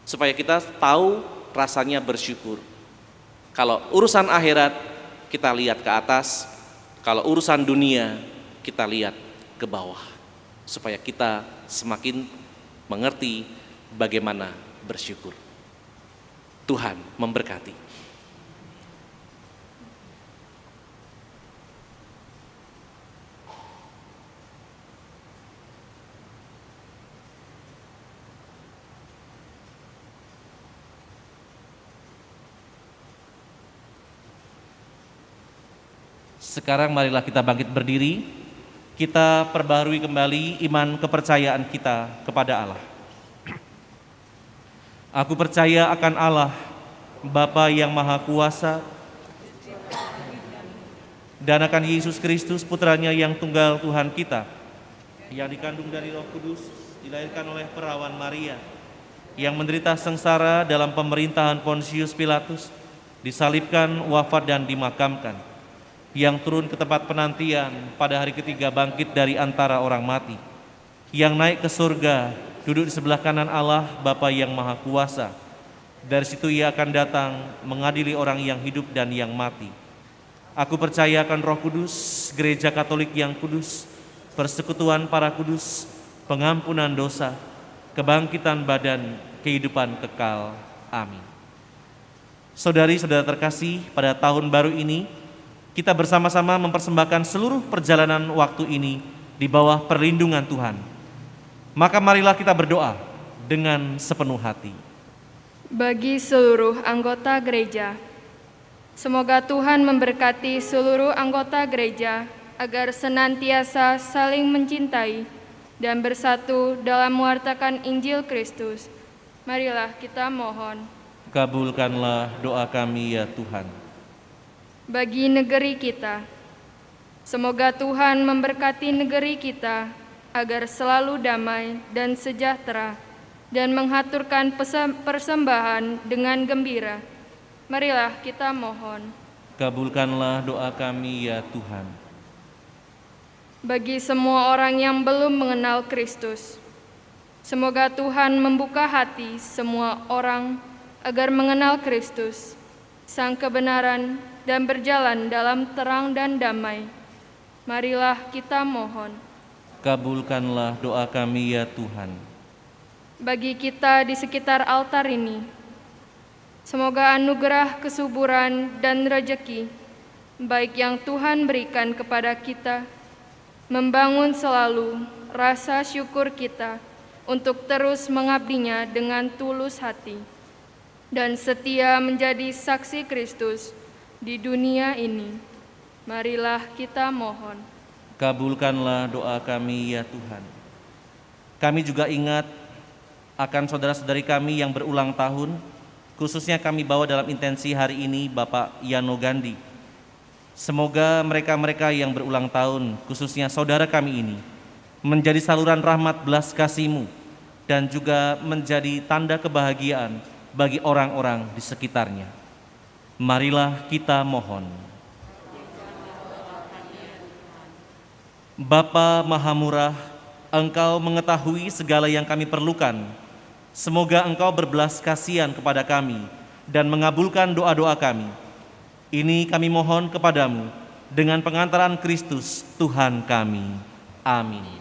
S2: supaya kita tahu rasanya bersyukur. Kalau urusan akhirat, kita lihat ke atas. Kalau urusan dunia, kita lihat ke bawah, supaya kita semakin mengerti bagaimana bersyukur. Tuhan memberkati. Sekarang marilah kita bangkit berdiri, kita perbaharui kembali iman kepercayaan kita kepada Allah. Aku percaya akan Allah, Bapa yang Maha Kuasa, dan akan Yesus Kristus, Putranya yang tunggal Tuhan kita, yang dikandung dari Roh Kudus, dilahirkan oleh perawan Maria, yang menderita sengsara dalam pemerintahan Pontius Pilatus, disalibkan, wafat dan dimakamkan, yang turun ke tempat penantian, pada hari ketiga bangkit dari antara orang mati, yang naik ke surga, duduk di sebelah kanan Allah Bapa yang Maha Kuasa. Dari situ Ia akan datang mengadili orang yang hidup dan yang mati. Aku percaya akan Roh Kudus, Gereja Katolik yang kudus, persekutuan para kudus, pengampunan dosa, kebangkitan badan, kehidupan kekal. Amin. Saudari-saudara terkasih, pada tahun baru ini kita bersama-sama mempersembahkan seluruh perjalanan waktu ini di bawah perlindungan Tuhan. Maka marilah kita berdoa dengan sepenuh hati.
S1: Bagi seluruh anggota gereja, semoga Tuhan memberkati seluruh anggota gereja agar senantiasa saling mencintai dan bersatu dalam mewartakan Injil Kristus. Marilah kita mohon.
S2: Kabulkanlah doa kami ya Tuhan.
S1: Bagi negeri kita, semoga Tuhan memberkati negeri kita agar selalu damai dan sejahtera dan menghaturkan persembahan dengan gembira. Marilah kita mohon.
S2: Kabulkanlah doa kami ya Tuhan.
S1: Bagi semua orang yang belum mengenal Kristus, semoga Tuhan membuka hati semua orang agar mengenal Kristus, Sang kebenaran, dan berjalan dalam terang dan damai. Marilah kita mohon.
S2: Kabulkanlah doa kami ya Tuhan.
S1: Bagi kita di sekitar altar ini, semoga anugerah kesuburan dan rejeki, baik yang Tuhan berikan kepada kita, membangun selalu rasa syukur kita untuk terus mengabdinya dengan tulus hati, dan setia menjadi saksi Kristus di dunia ini. Marilah kita mohon.
S2: Kabulkanlah doa kami ya Tuhan. Kami juga ingat akan saudara-saudari kami yang berulang tahun, khususnya kami bawa dalam intensi hari ini Bapak Yano Gandhi. Semoga mereka-mereka yang berulang tahun, khususnya saudara kami ini, menjadi saluran rahmat belas kasih-Mu dan juga menjadi tanda kebahagiaan bagi orang-orang di sekitarnya. Marilah kita mohon. Bapa Maha Murah, Engkau mengetahui segala yang kami perlukan. Semoga Engkau berbelas kasihan kepada kami dan mengabulkan doa-doa kami. Ini kami mohon kepadamu dengan pengantaran Kristus Tuhan kami. Amin.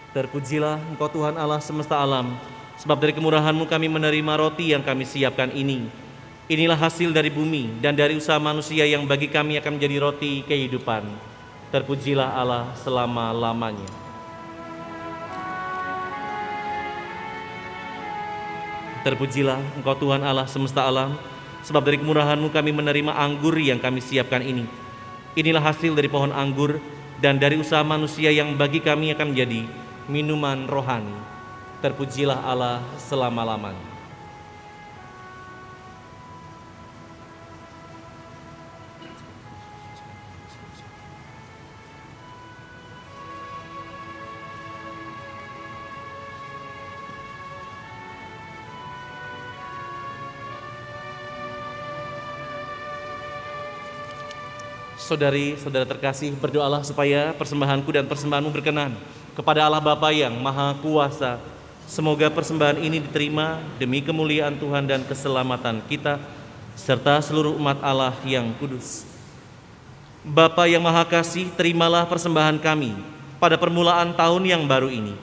S2: Terpujilah Engkau Tuhan Allah semesta alam, sebab dari kemurahan-Mu kami menerima roti yang kami siapkan ini. Inilah hasil dari bumi dan dari usaha manusia yang bagi kami akan menjadi roti kehidupan. Terpujilah Allah selama-lamanya. Terpujilah Engkau Tuhan Allah semesta alam, sebab dari kemurahan-Mu kami menerima anggur yang kami siapkan ini. Inilah hasil dari pohon anggur dan dari usaha manusia yang bagi kami akan menjadi minuman rohani. Terpujilah Allah selama-lamanya. Saudari-saudara terkasih, berdoalah supaya persembahanku dan persembahanmu berkenan kepada Allah Bapa yang Maha Kuasa. Semoga persembahan ini diterima demi kemuliaan Tuhan dan keselamatan kita, serta seluruh umat Allah yang kudus. Bapa yang Maha Kasih, terimalah persembahan kami pada permulaan tahun yang baru ini,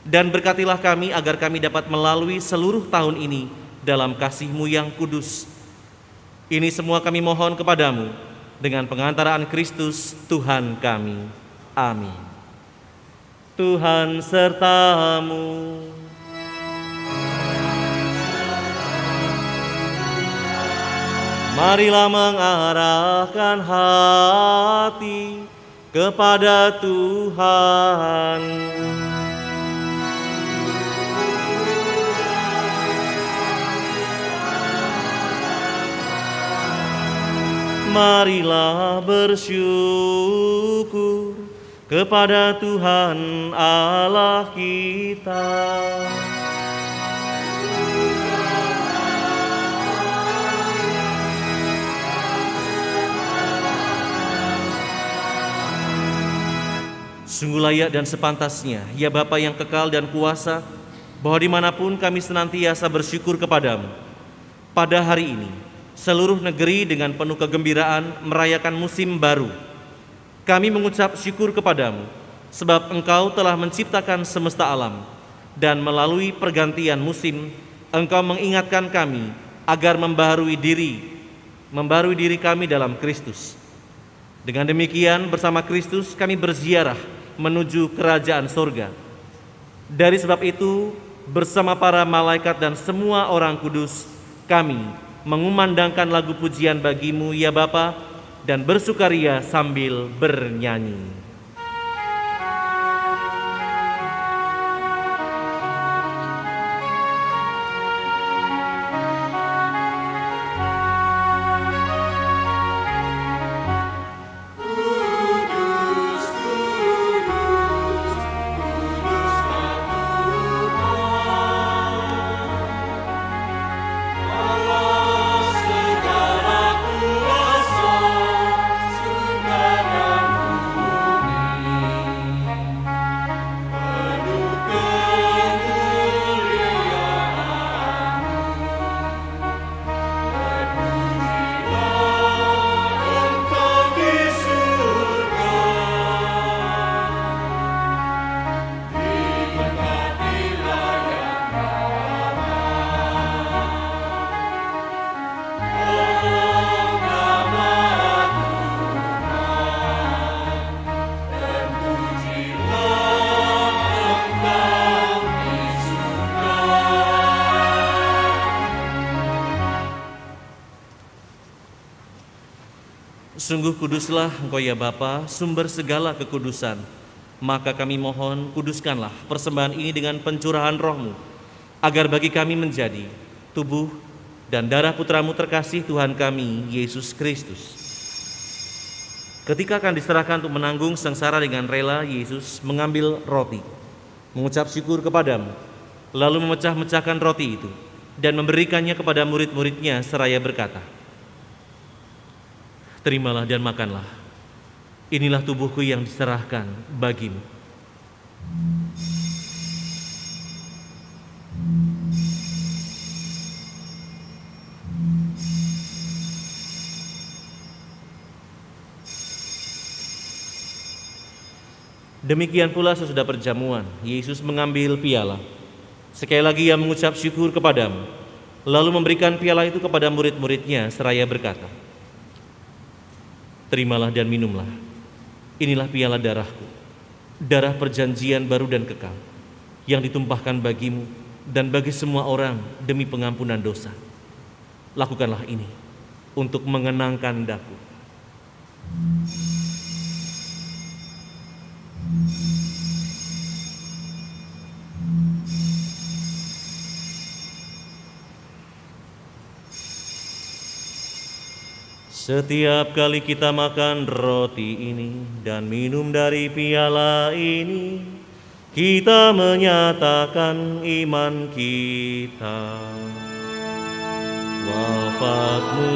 S2: dan berkatilah kami agar kami dapat melalui seluruh tahun ini dalam kasih-Mu yang kudus. Ini semua kami mohon kepadamu, dengan pengantaraan Kristus Tuhan kami. Amin. Tuhan sertamu. Marilah mengarahkan hati kepada Tuhan. Marilah bersyukur kepada Tuhan Allah kita. Sungguh layak dan sepantasnya, ya Bapa yang kekal dan kuasa, bahwa dimanapun kami senantiasa bersyukur kepadamu. Pada hari ini, seluruh negeri dengan penuh kegembiraan merayakan musim baru. Kami mengucap syukur kepadamu, sebab Engkau telah menciptakan semesta alam, dan melalui pergantian musim, Engkau mengingatkan kami agar membaharui diri kami dalam Kristus. Dengan demikian, bersama Kristus kami berziarah menuju kerajaan sorga. Dari sebab itu, bersama para malaikat dan semua orang kudus, kami mengumandangkan lagu pujian bagi-Mu, ya Bapa, dan bersukaria sambil bernyanyi. Sungguh kuduslah Engkau ya Bapa, sumber segala kekudusan. Maka kami mohon, kuduskanlah persembahan ini dengan pencurahan Roh-Mu, agar bagi kami menjadi tubuh dan darah Putra-Mu terkasih Tuhan kami, Yesus Kristus. Ketika akan diserahkan untuk menanggung sengsara dengan rela, Yesus mengambil roti, mengucap syukur kepadamu, lalu memecah-mecahkan roti itu, dan memberikannya kepada murid-muridnya seraya berkata, "Terimalah dan makanlah, inilah tubuhku yang diserahkan bagimu." Demikian pula sesudah perjamuan, Yesus mengambil piala. Sekali lagi ia mengucap syukur kepadamu, lalu memberikan piala itu kepada murid-muridnya seraya berkata, "Terimalah dan minumlah. Inilah piala darahku, darah perjanjian baru dan kekal, yang ditumpahkan bagimu dan bagi semua orang demi pengampunan dosa. Lakukanlah ini untuk mengenangkan daku." Setiap kali kita makan roti ini dan minum dari piala ini, kita menyatakan iman kita. Wafatmu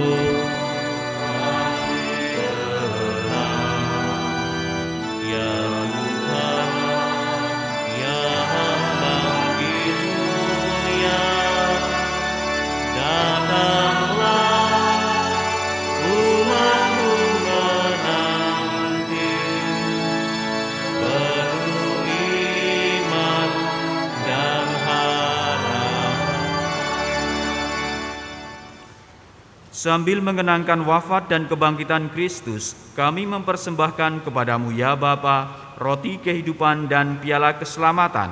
S2: ya Tuhan, yang bangkit mulia, datanglah umatmu menanti, penuh iman dan harapan.
S3: Sambil mengenangkan wafat dan kebangkitan Kristus, kami mempersembahkan kepadamu ya Bapa, roti kehidupan dan piala keselamatan.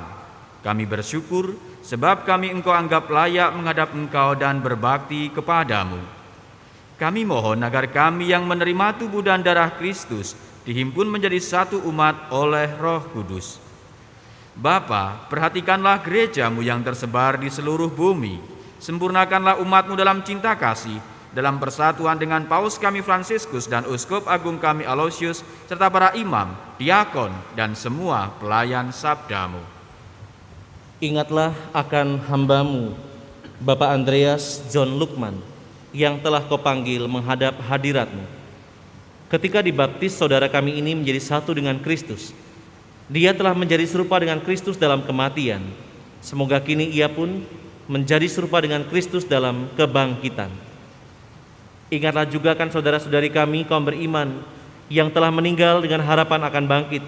S3: Kami bersyukur sebab kami Engkau anggap layak menghadap Engkau dan berbakti kepadamu. Kami mohon agar kami yang menerima tubuh dan darah Kristus dihimpun menjadi satu umat oleh Roh Kudus. Bapa, perhatikanlah gerejamu yang tersebar di seluruh bumi. Sempurnakanlah umatmu dalam cinta kasih, dalam persatuan dengan Paus kami Fransiskus dan Uskup Agung kami Aloysius, serta para imam, diakon, dan semua pelayan sabdamu.
S2: Ingatlah akan hambamu, Bapak Andreas John Lukman, yang telah kau panggil menghadap hadiratmu. Ketika dibaptis, saudara kami ini menjadi satu dengan Kristus. Dia telah menjadi serupa dengan Kristus dalam kematian. Semoga kini ia pun menjadi serupa dengan Kristus dalam kebangkitan. Ingatlah juga kan saudara-saudari kami kaum beriman yang telah meninggal dengan harapan akan bangkit,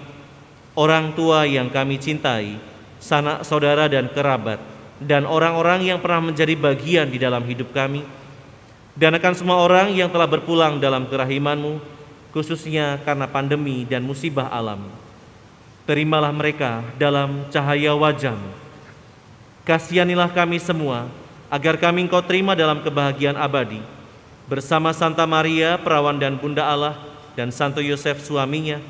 S2: orang tua yang kami cintai, sanak saudara dan kerabat, dan orang-orang yang pernah menjadi bagian di dalam hidup kami, dan akan semua orang yang telah berpulang dalam kerahiman-Mu, khususnya karena pandemi dan musibah alam. Terimalah mereka dalam cahaya wajah-Mu. Kasihanilah kami semua, agar kami Engkau terima dalam kebahagiaan abadi, bersama Santa Maria, perawan dan Bunda Allah, dan Santo Yosef suaminya,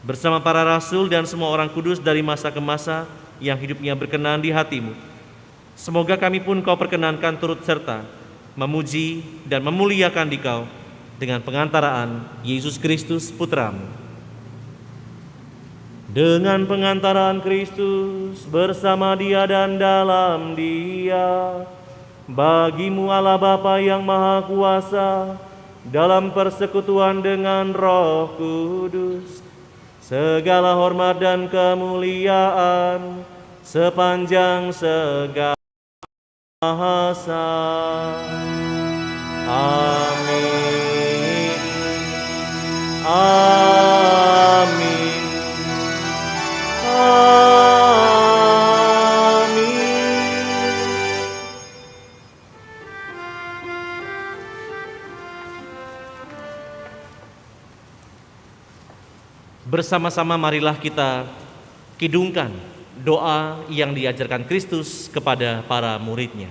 S2: bersama para rasul dan semua orang kudus dari masa ke masa yang hidupnya berkenan di hati-Mu. Semoga kami pun Kau perkenankan turut serta memuji dan memuliakan Dikau dengan pengantaraan Yesus Kristus Putra-Mu. Dengan pengantaraan Kristus bersama Dia dan dalam Dia, bagi-Mu Allah Bapa yang Maha Kuasa, dalam persekutuan dengan Roh Kudus, segala hormat dan kemuliaan sepanjang segala masa. Amin. Amin. Bersama-sama marilah kita kidungkan doa yang diajarkan Kristus kepada para murid-Nya.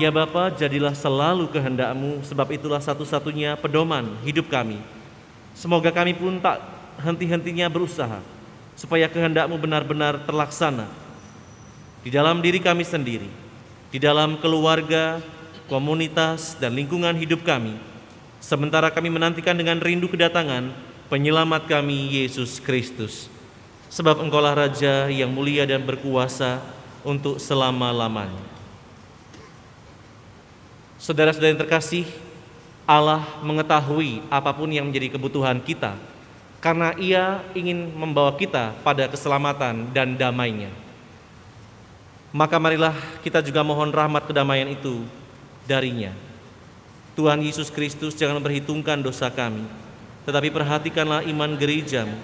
S5: Ya Bapa, jadilah selalu kehendak-Mu, sebab itulah satu-satunya pedoman hidup kami. Semoga kami pun tak henti-hentinya berusaha, supaya kehendak-Mu benar-benar terlaksana di dalam diri kami sendiri, di dalam keluarga, komunitas, dan lingkungan hidup kami, sementara kami menantikan dengan rindu kedatangan penyelamat kami, Yesus Kristus. Sebab Engkaulah Raja yang mulia dan berkuasa untuk selama-lamanya. Saudara-saudara yang terkasih, Allah mengetahui apapun yang menjadi kebutuhan kita, karena Ia ingin membawa kita pada keselamatan dan damai-Nya. Maka marilah kita juga mohon rahmat kedamaian itu dari-Nya. Tuhan Yesus Kristus, jangan memperhitungkan dosa kami, tetapi perhatikanlah iman gereja-Mu,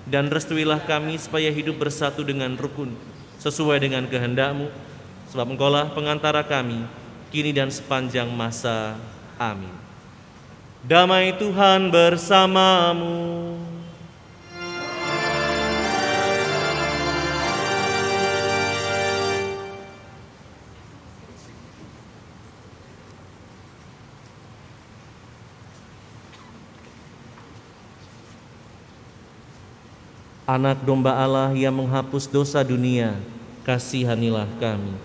S5: dan restuilah kami supaya hidup bersatu dengan rukun, sesuai dengan kehendak-Mu, sebab Engkaulah pengantara kami, kini dan sepanjang masa. Amin. Damai Tuhan bersamamu. Anak domba Allah yang menghapus dosa dunia, kasihanilah kami.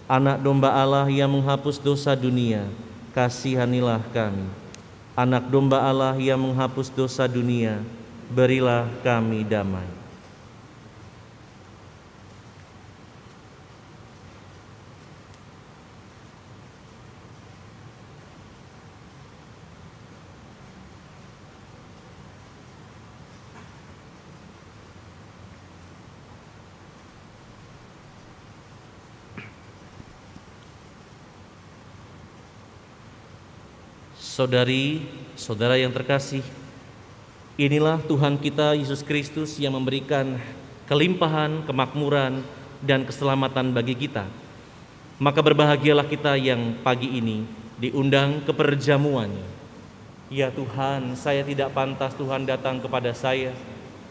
S5: Anak domba Allah yang menghapus dosa dunia, kasihanilah kami. Anak domba Allah yang menghapus dosa dunia, berilah kami damai. Saudari, saudara yang terkasih, inilah Tuhan kita Yesus Kristus yang memberikan kelimpahan, kemakmuran, dan keselamatan bagi kita. Maka berbahagialah kita yang pagi ini diundang ke perjamuannya. Ya Tuhan, saya tidak pantas Tuhan datang kepada saya,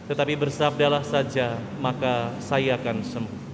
S5: tetapi bersabdalah saja, maka saya akan sembuh.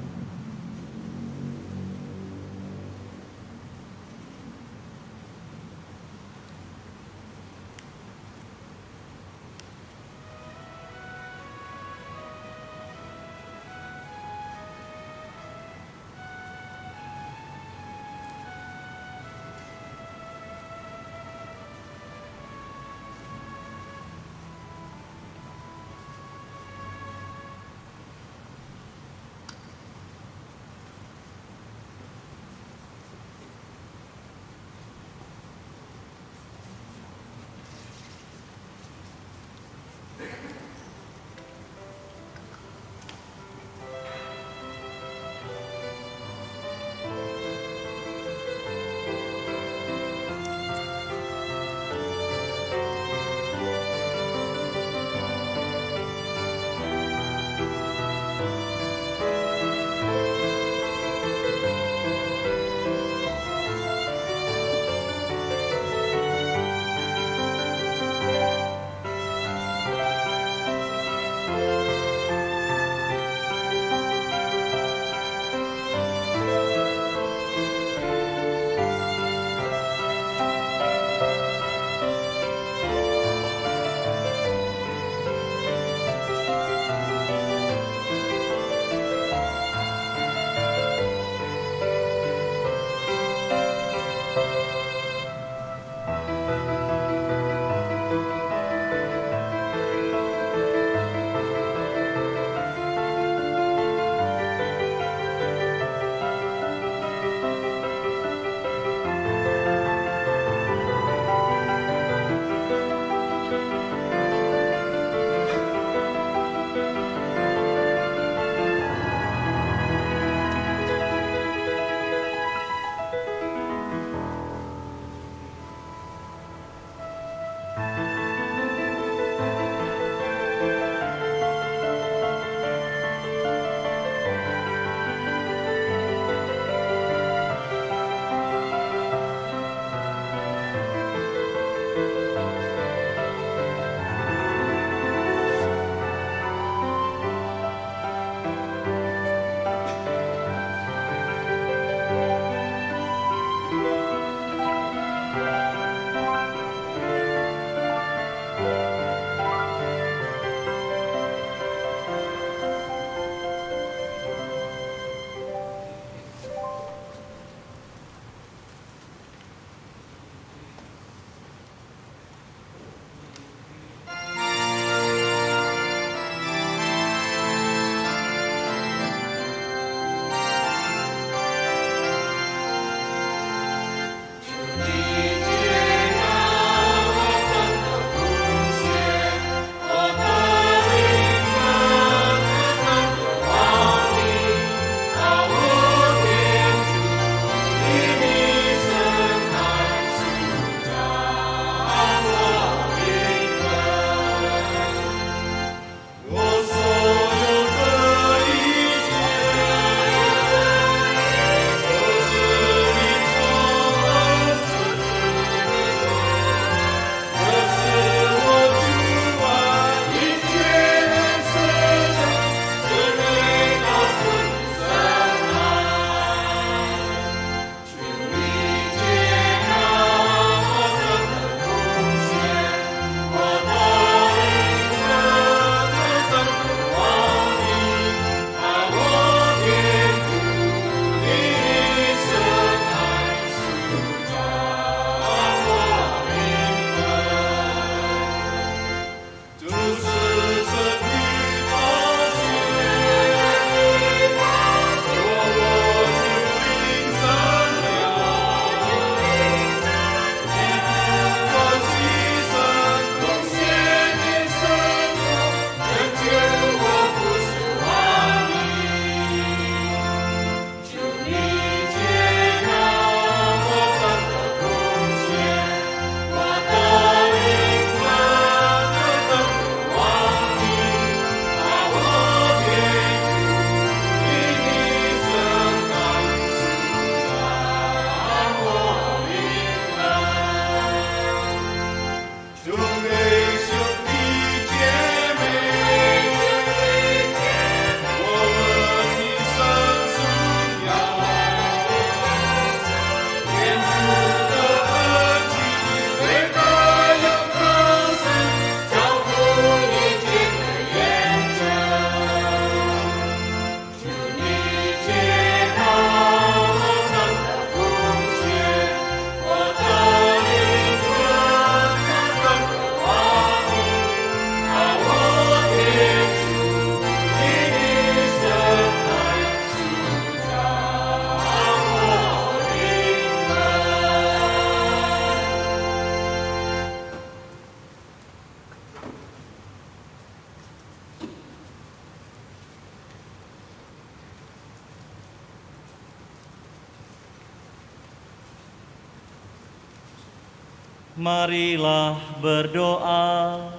S4: Marilah berdoa.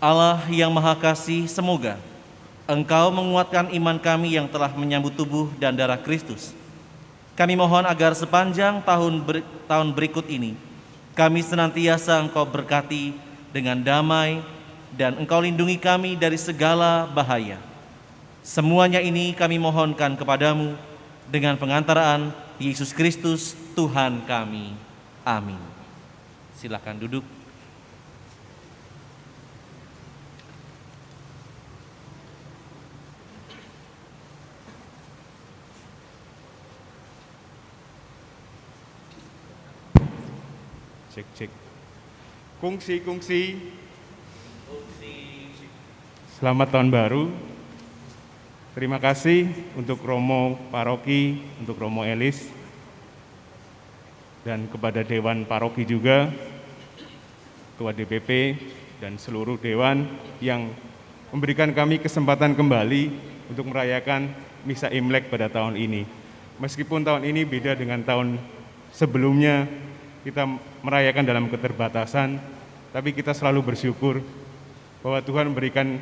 S2: Allah yang Maha Kasih, semoga Engkau menguatkan iman kami yang telah menyambut tubuh dan darah Kristus. Kami mohon agar sepanjang tahun berikut ini, kami senantiasa Engkau berkati dengan damai dan Engkau lindungi kami dari segala bahaya. Semuanya ini kami mohonkan kepadamu dengan pengantaraan Yesus Kristus Tuhan kami. Amin. Silakan duduk.
S6: Cek cek. Kungsi. Selamat tahun baru. Terima kasih untuk Romo Paroki, untuk Romo Elis, dan kepada Dewan Paroki juga, Ketua DPP, dan seluruh Dewan yang memberikan kami kesempatan kembali untuk merayakan Misa Imlek pada tahun ini. Meskipun tahun ini beda dengan tahun sebelumnya, kita merayakan dalam keterbatasan, tapi kita selalu bersyukur bahwa Tuhan memberikan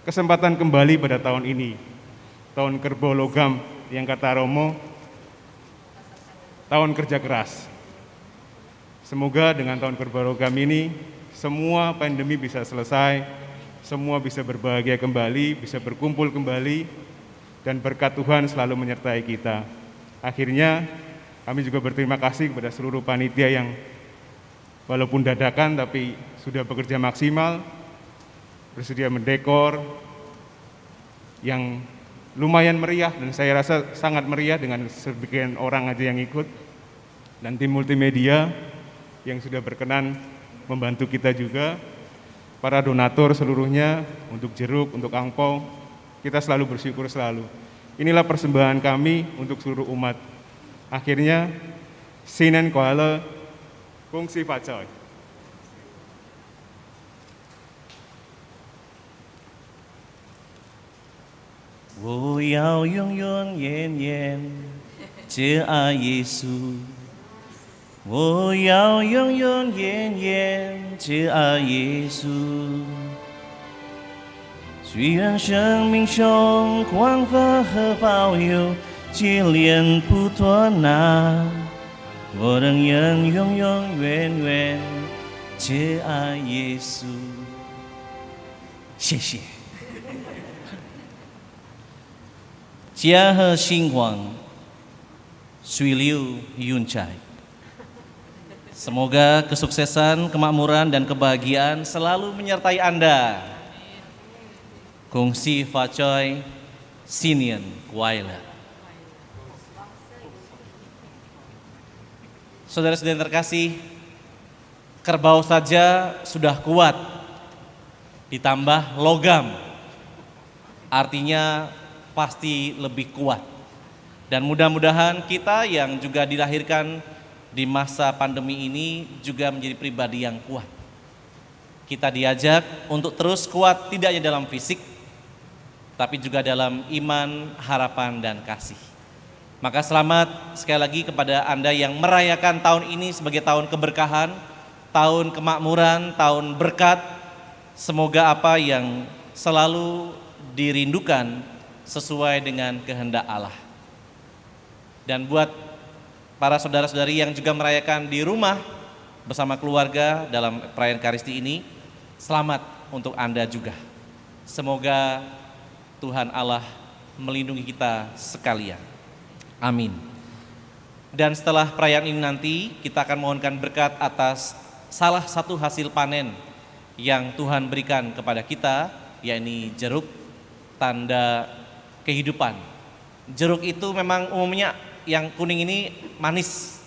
S6: kesempatan kembali pada tahun ini. Tahun kerbau logam yang kata Romo, tahun kerja keras. Semoga dengan tahun kerbau logam ini, semua pandemi bisa selesai, semua bisa berbahagia kembali, bisa berkumpul kembali, dan berkat Tuhan selalu menyertai kita. Akhirnya, kami juga berterima kasih kepada seluruh panitia yang walaupun dadakan tapi sudah bekerja maksimal, bersedia mendekor, yang lumayan meriah dan saya rasa sangat meriah dengan sebagian orang aja yang ikut, dan tim multimedia yang sudah berkenan membantu kita juga, para donatur seluruhnya untuk jeruk, untuk angpau, kita selalu bersyukur selalu. Inilah persembahan kami untuk seluruh umat. Akhirnya, Sinen Kuala Kungsi Pacoy.
S2: 我要永永远远只爱耶稣，我要永永远远只爱耶稣。虽然生命中光发和保佑接连不断啊，我仍然永永远远只爱耶稣。谢谢。家和兴旺，水流云彩。Semoga kesuksesan, kemakmuran, dan kebahagiaan selalu menyertai Anda. Kongsi Facoy Sinian Kuaila. Saudara-saudara yang terkasih, kerbau saja sudah kuat, ditambah logam, artinya pasti lebih kuat. Dan mudah-mudahan kita yang juga dilahirkan di masa pandemi ini juga menjadi pribadi yang kuat. Kita diajak untuk terus kuat tidak hanya dalam fisik, tapi juga dalam iman, harapan, dan kasih. Maka selamat sekali lagi kepada Anda yang merayakan tahun ini sebagai tahun keberkahan, tahun kemakmuran, tahun berkat. Semoga apa yang selalu dirindukan sesuai dengan kehendak Allah. Dan buat para saudara-saudari yang juga merayakan di rumah bersama keluarga dalam perayaan Ekaristi ini, selamat untuk Anda juga. Semoga Tuhan Allah melindungi kita sekalian. Amin. Dan setelah perayaan ini nanti, kita akan mohonkan berkat atas salah satu hasil panen yang Tuhan berikan kepada kita, yakni jeruk, tanda kehidupan. Jeruk itu memang umumnya yang kuning ini manis,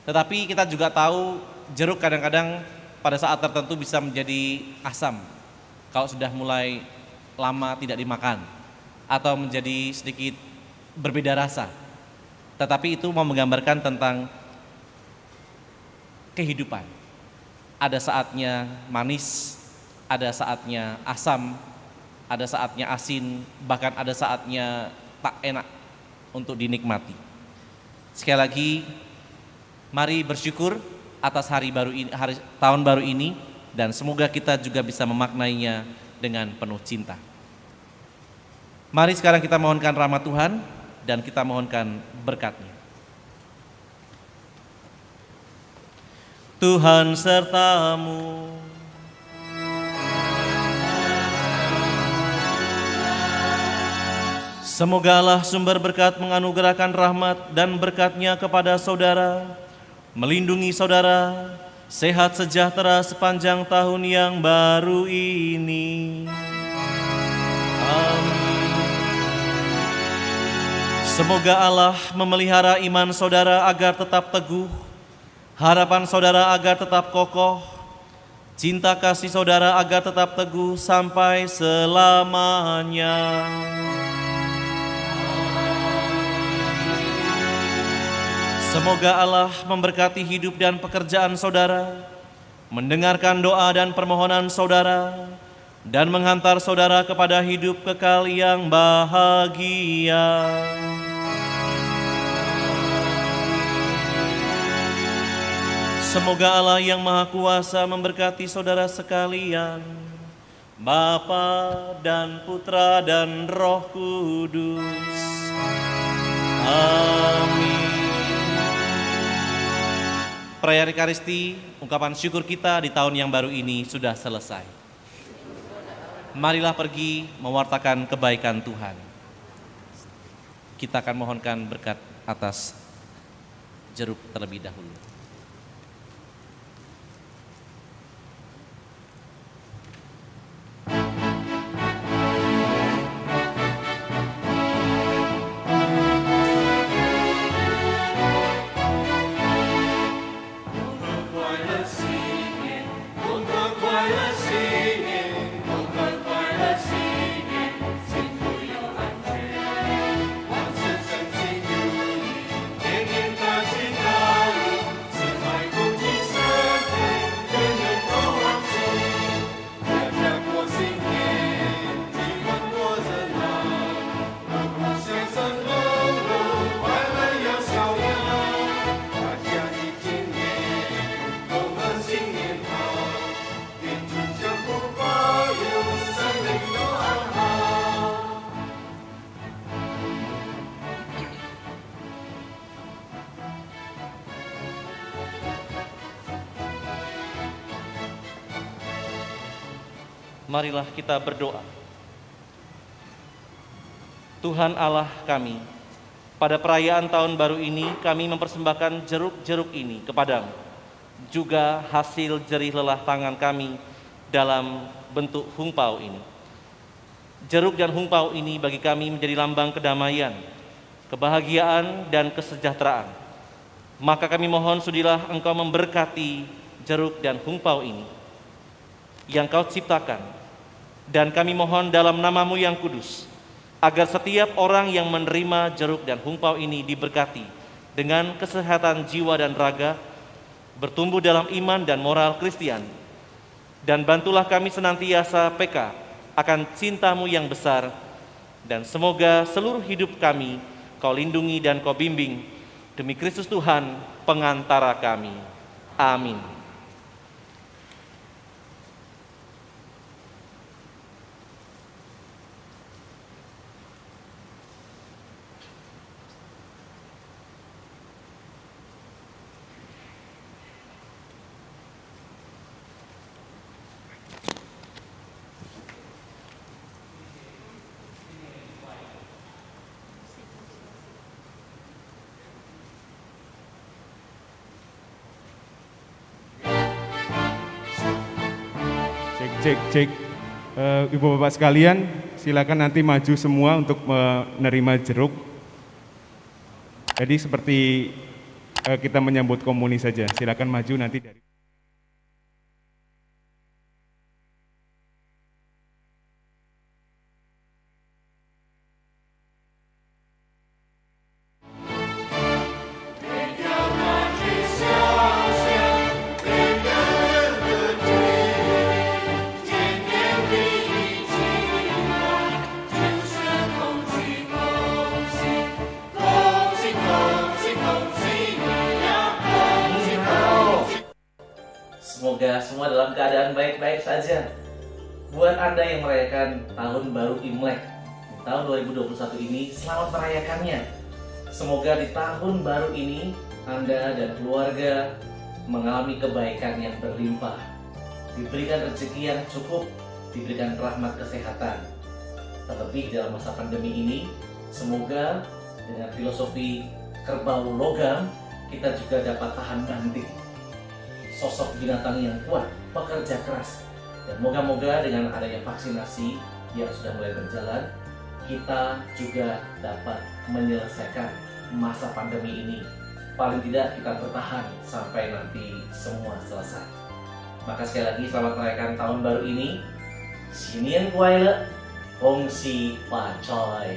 S2: tetapi kita juga tahu jeruk kadang-kadang pada saat tertentu bisa menjadi asam kalau sudah mulai lama tidak dimakan atau menjadi sedikit berbeda rasa. Tetapi itu mau menggambarkan tentang kehidupan. Ada saatnya manis, ada saatnya asam, ada saatnya asin, bahkan ada saatnya tak enak untuk dinikmati. Sekali lagi, Mari bersyukur atas hari baru ini, tahun baru ini, dan semoga kita juga bisa memaknainya dengan penuh cinta. Mari sekarang kita mohonkan rahmat Tuhan dan kita mohonkan berkat-Nya.
S4: Tuhan sertamu.
S2: Semoga Allah sumber berkat menganugerahkan rahmat dan berkat-Nya kepada saudara, melindungi saudara, sehat sejahtera sepanjang tahun yang baru ini. Amin. Semoga Allah memelihara iman saudara agar tetap teguh, harapan saudara agar tetap kokoh, cinta kasih saudara agar tetap teguh sampai selamanya. Semoga Allah memberkati hidup dan pekerjaan saudara, mendengarkan doa dan permohonan saudara, dan menghantar saudara kepada hidup kekal yang bahagia. Semoga Allah yang Maha Kuasa memberkati saudara sekalian, Bapa dan Putra dan Roh Kudus. Amin. Perayaan Ekaristi, ungkapan syukur kita di tahun yang baru ini sudah selesai. Marilah pergi mewartakan kebaikan Tuhan. Kita akan mohonkan berkat atas jeruk terlebih dahulu. Marilah kita berdoa. Tuhan Allah kami, pada perayaan tahun baru ini kami mempersembahkan jeruk-jeruk ini kepadamu, juga hasil jerih lelah tangan kami dalam bentuk hungpau ini. Jeruk dan hungpau ini bagi kami menjadi lambang kedamaian, kebahagiaan, dan kesejahteraan. Maka kami mohon sudilah Engkau memberkati jeruk dan hungpau ini yang Kau ciptakan. Dan kami mohon dalam nama-Mu yang kudus, agar setiap orang yang menerima jeruk dan hungpau ini diberkati dengan kesehatan jiwa dan raga, bertumbuh dalam iman dan moral Kristiani. Dan bantulah kami senantiasa peka akan cinta-Mu yang besar, dan semoga seluruh hidup kami Kau lindungi dan Kau bimbing, demi Kristus Tuhan, pengantara kami. Amin.
S6: Cek. Ibu bapak sekalian, silakan nanti maju semua untuk menerima jeruk. Jadi seperti kita menyambut komuni saja, silakan maju nanti dari
S2: Semoga semua dalam keadaan baik-baik saja. Buat Anda yang merayakan tahun baru Imlek di tahun 2021 ini, selamat merayakannya. Semoga di tahun baru ini Anda dan keluarga mengalami kebaikan yang berlimpah, diberikan rezeki yang cukup, diberikan rahmat kesehatan. Terlebih dalam masa pandemi ini, semoga dengan filosofi kerbau logam, kita juga dapat tahan banting. Sosok binatang yang kuat, pekerja keras. Dan moga-moga dengan adanya vaksinasi yang sudah mulai berjalan, kita juga dapat menyelesaikan masa pandemi ini. Paling tidak kita bertahan sampai nanti semua selesai. Maka sekali lagi selamat merayakan tahun baru ini. Sinian Kuaile, Hong Si Pa Choi.